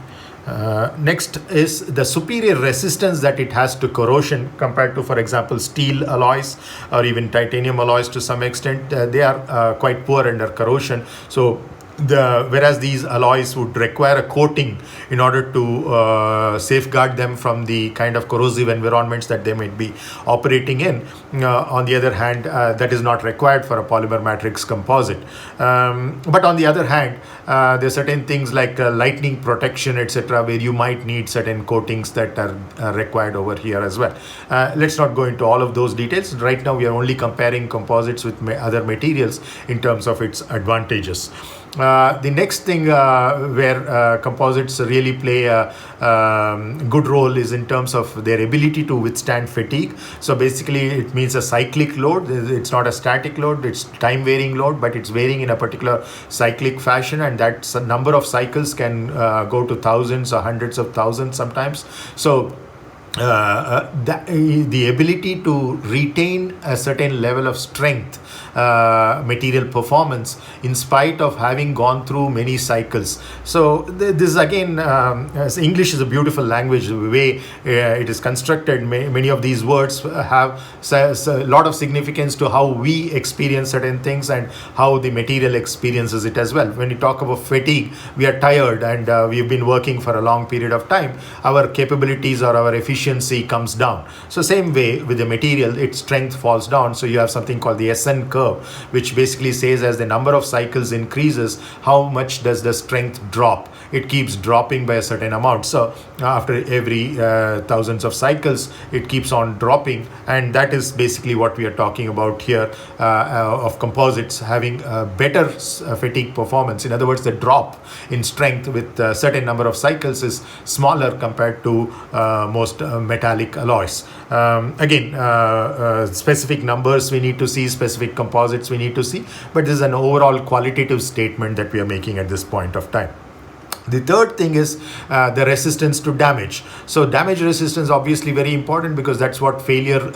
Next is the superior resistance that it has to corrosion compared to, for example, steel alloys or even titanium alloys to some extent. They are quite poor under corrosion. So whereas these alloys would require a coating in order to safeguard them from the kind of corrosive environments that they might be operating in. On the other hand, that is not required for a polymer matrix composite. But on the other hand, there are certain things like lightning protection, etc., where you might need certain coatings that are required over here as well. Let's not go into all of those details. Right now, we are only comparing composites with other materials in terms of its advantages. The next thing where composites really play a good role is in terms of their ability to withstand fatigue. So basically it means a cyclic load. It's not a static load, it's time varying load, but it's varying in a particular cyclic fashion, and that number of cycles can go to thousands or hundreds of thousands sometimes. So the ability to retain a certain level of strength, material performance, in spite of having gone through many cycles. So this again, English is a beautiful language. The way it is constructed, many of these words have a lot of significance to how we experience certain things and how the material experiences it as well. When you talk about fatigue, we are tired and we've been working for a long period of time. Our capabilities or our efficiency comes down. So same way with the material, its strength falls down. So you have something called the SN curve, which basically says as the number of cycles increases, how much does the strength drop? It keeps dropping by a certain amount. So after every thousands of cycles, it keeps on dropping, and that is basically what we are talking about here of composites having better fatigue performance. In other words, the drop in strength with a certain number of cycles is smaller compared to most metallic alloys. Again, specific numbers we need to see, specific composites we need to see, but this is an overall qualitative statement that we are making at this point of time. The third thing is the resistance to damage. So damage resistance obviously very important, because that's what failure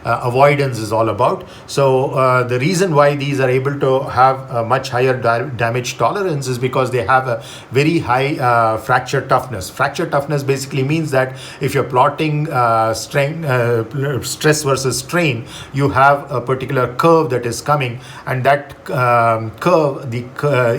avoidance is all about. So the reason why these are able to have a much higher damage tolerance is because they have a very high fracture toughness. Fracture toughness basically means that if you're plotting stress versus strain, you have a particular curve that is coming, and that curve, the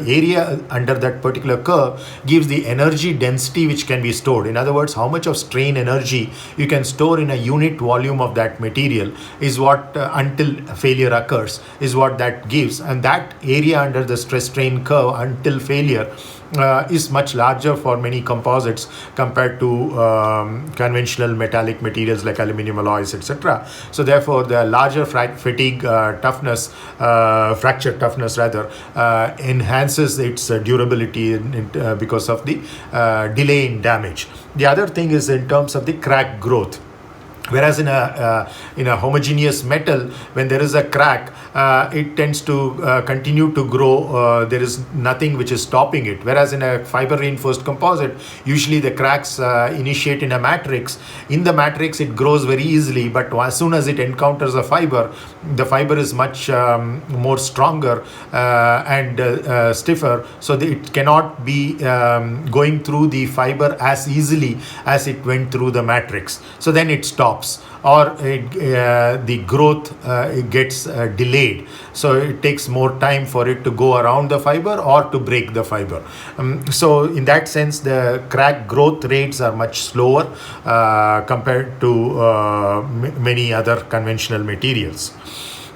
area under that particular curve gives the energy density which can be stored. In other words, how much of strain energy you can store in a unit volume of that material is what until failure occurs is what that gives, and that area under the stress strain curve until failure is much larger for many composites compared to conventional metallic materials like aluminum alloys, etc. So therefore, the larger fatigue toughness, fracture toughness rather, enhances its durability because of the delay in damage. The other thing is in terms of the crack growth. Whereas in a homogeneous metal, when there is a crack, it tends to continue to grow. There is nothing which is stopping it. Whereas in a fiber reinforced composite, usually the cracks initiate in a matrix. In the matrix, it grows very easily, but as soon as it encounters a fiber, the fiber is much more stronger and stiffer, so that it cannot be going through the fiber as easily as it went through the matrix. So then it stops, or the growth gets delayed, so it takes more time for it to go around the fiber or to break the fiber. So in that sense, the crack growth rates are much slower compared to many other conventional materials.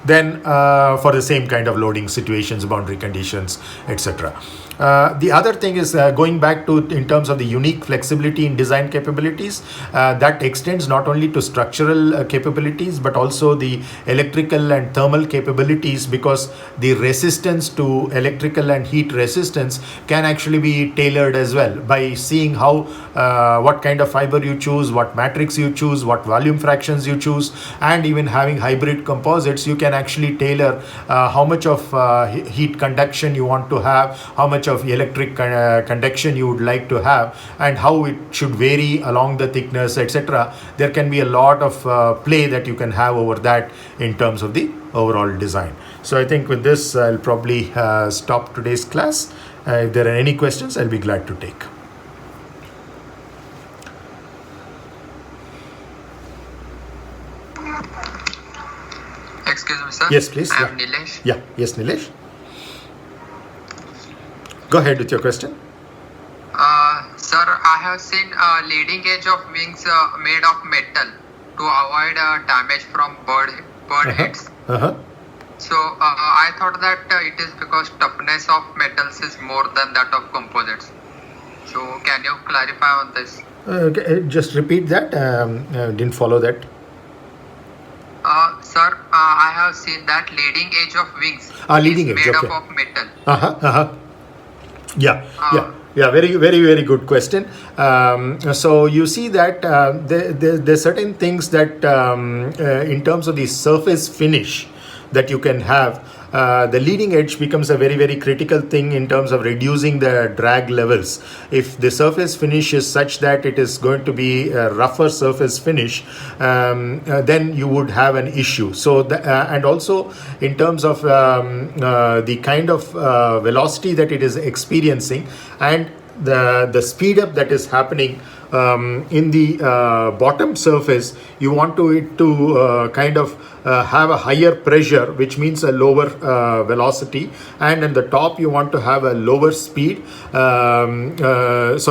Then for the same kind of loading situations, boundary conditions, etc. The other thing is going back to in terms of the unique flexibility in design capabilities, that extends not only to structural capabilities but also the electrical and thermal capabilities, because the resistance to electrical and heat resistance can actually be tailored as well by seeing how what kind of fiber you choose, what matrix you choose, what volume fractions you choose, and even having hybrid composites, you can actually tailor how much of heat conduction you want to have, how much of electric conduction you would like to have, and how it should vary along the thickness, etc. There can be a lot of play that you can have over that in terms of the overall design. So I think with this I'll probably stop today's class. If there are any questions, I'll be glad to take. Excuse me, sir. Yes, please. I am Nilesh. Yeah. Yes, Nilesh. Go ahead with your question. Sir, I have seen leading edge of wings made of metal to avoid damage from bird hits. So I thought that it is because toughness of metals is more than that of composites. So can you clarify on this? Just repeat that. Didn't follow that. Sir, I have seen that leading edge of wings leading is edge, made okay. up of metal. Yeah, very good question. So you see that there are certain things that in terms of the surface finish that you can have, the leading edge becomes a very critical thing in terms of reducing the drag levels. If the surface finish is such that it is going to be a rougher surface finish, then you would have an issue. So and also in terms of the kind of velocity that it is experiencing and the speed up that is happening in the bottom surface, you want it to kind of have a higher pressure, which means a lower velocity, and in the top you want to have a lower speed, the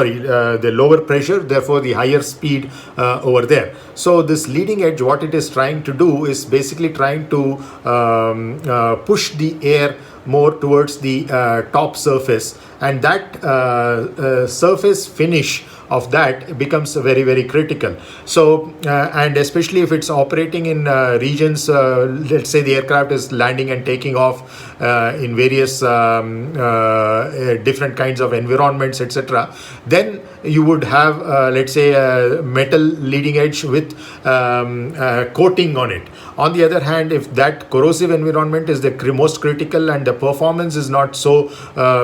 lower pressure, therefore the higher speed over there. So this leading edge, what it is trying to do is basically trying to push the air more towards the top surface, and that surface finish of that becomes very critical. So and especially if it's operating in regions, let's say the aircraft is landing and taking off in various different kinds of environments, etc., then you would have let's say a metal leading edge with coating on it. On the other hand, if that corrosive environment is the most critical and the performance is not so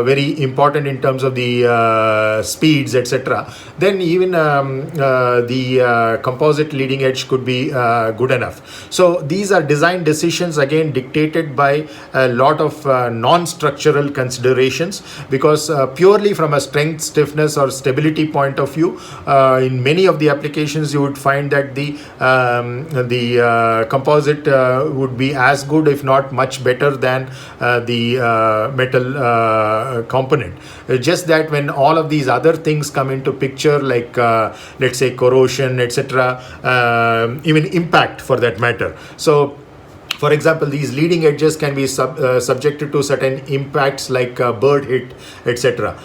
very important in terms of the speeds, etc., then even the composite leading edge could be good enough. So these are design decisions, again dictated by a lot of non-structural considerations, because purely from a strength, stiffness or stability point of view, in many of the applications you would find that the composite would be as good, if not much better than the metal component. Just that when all of these other things come into picture, like let's say corrosion, etc., even impact for that matter. So For example, these leading edges can be subjected to certain impacts like bird hit, etc.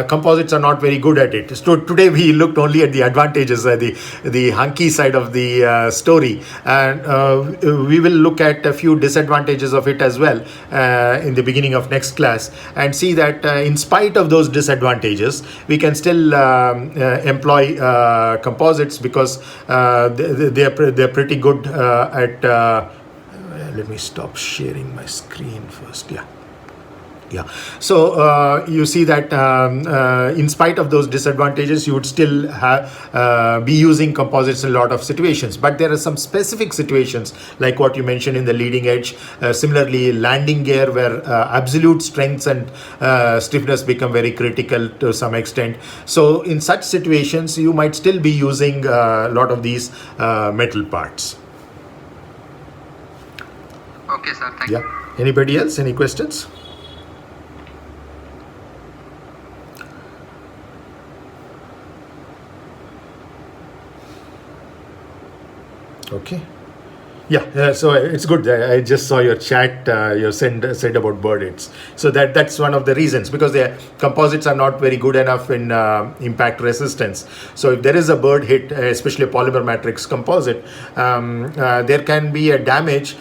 Composites are not very good at it. So today we looked only at the advantages, the hunky side of the story, and we will look at a few disadvantages of it as well in the beginning of next class, and see that in spite of those disadvantages, we can still employ composites because they're pretty good at let me stop sharing my screen first. Yeah. So you see that in spite of those disadvantages, you would still be using composites in a lot of situations. But there are some specific situations like what you mentioned in the leading edge. Similarly, landing gear where absolute strengths and stiffness become very critical to some extent. So in such situations, you might still be using a lot of these metal parts. Okay, sir. Thank you. Anybody else? Any questions? Okay. So it's good. I just saw your chat. You said about bird hits. So that's one of the reasons, because the composites are not very good enough in impact resistance. So if there is a bird hit, especially a polymer matrix composite, there can be a damage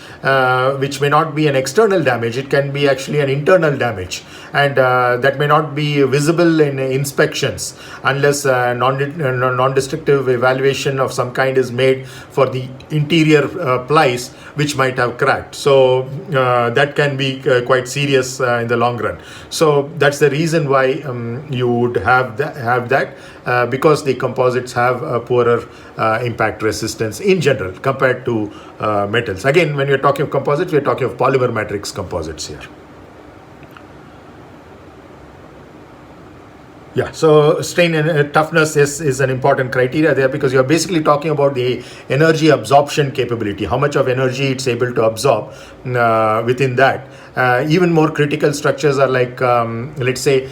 which may not be an external damage. It can be actually an internal damage, and that may not be visible in inspections unless non-destructive evaluation of some kind is made for the interior plies which might have cracked. So that can be quite serious in the long run. So that's the reason why you would have that because the composites have a poorer impact resistance in general compared to metals. Again, when we're talking of composites, we're talking of polymer matrix composites here. So strain and toughness is an important criteria there, because you're basically talking about the energy absorption capability, how much of energy it's able to absorb within that. Even more critical structures are like, let's say,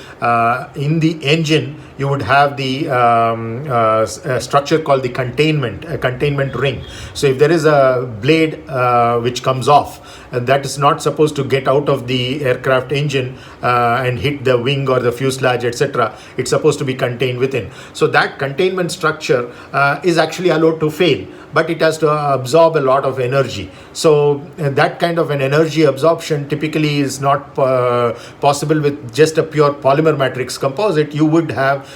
in the engine, you would have the structure called the containment ring. So if there is a blade which comes off, that is not supposed to get out of the aircraft engine and hit the wing or the fuselage, etc. It's supposed to be contained within. So that containment structure is actually allowed to fail, but it has to absorb a lot of energy. So that kind of an energy absorption typically is not possible with just a pure polymer matrix composite. You would have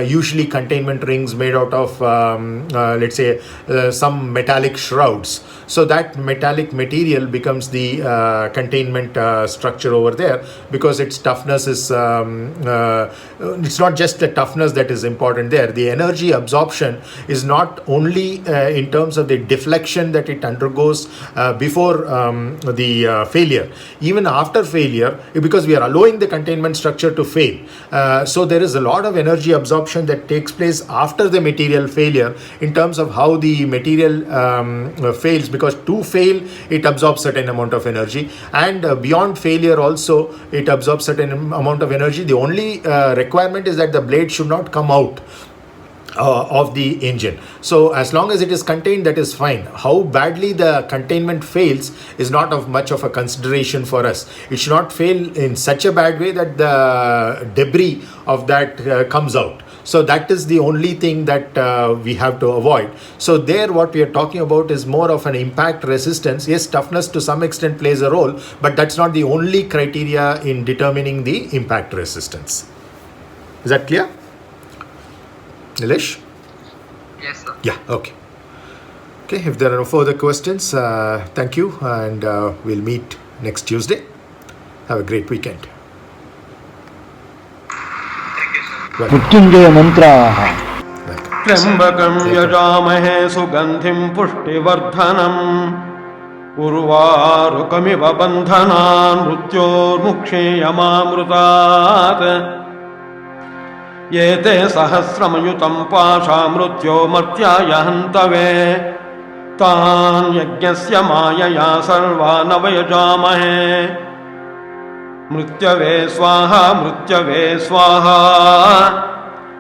usually containment rings made out of let's say some metallic shrouds. So that metallic material becomes the containment structure over there, because its toughness is it's not just the toughness that is important there. The energy absorption is not only in terms of the deflection that it undergoes before the failure, even after failure, because we are allowing the containment structure to fail. So there is a lot of energy absorption that takes place after the material failure in terms of how the material fails, because to fail it absorbs certain amount of energy, and beyond failure also it absorbs certain amount of energy. The only requirement is that the blade should not come out of the engine. So as long as it is contained, that is fine. How badly the containment fails is not of much of a consideration for us. It should not fail in such a bad way that the debris of that comes out. So that is the only thing that we have to avoid. So there what we are talking about is more of an impact resistance. Yes, toughness to some extent plays a role, but that's not the only criteria in determining the impact resistance. Is that clear? Nilesh? Yes, sir. Okay. If there are no further questions, thank you, and we'll meet next Tuesday. Have a great weekend. Mrityunjay मंत्राः त्र्यंबकं यजामहे सुगंधिं पुष्टिवर्धनम् उर्वारुकमिव बन्धनान् मृत्योर्मुक्षीयमामृतात् एते सहस्रमयुतं पाशा मृत्योर्मर्त्याय हन्तवे तान् यज्ञस्य मायया सर्वान् वयजामहे मृत्यवे स्वाहा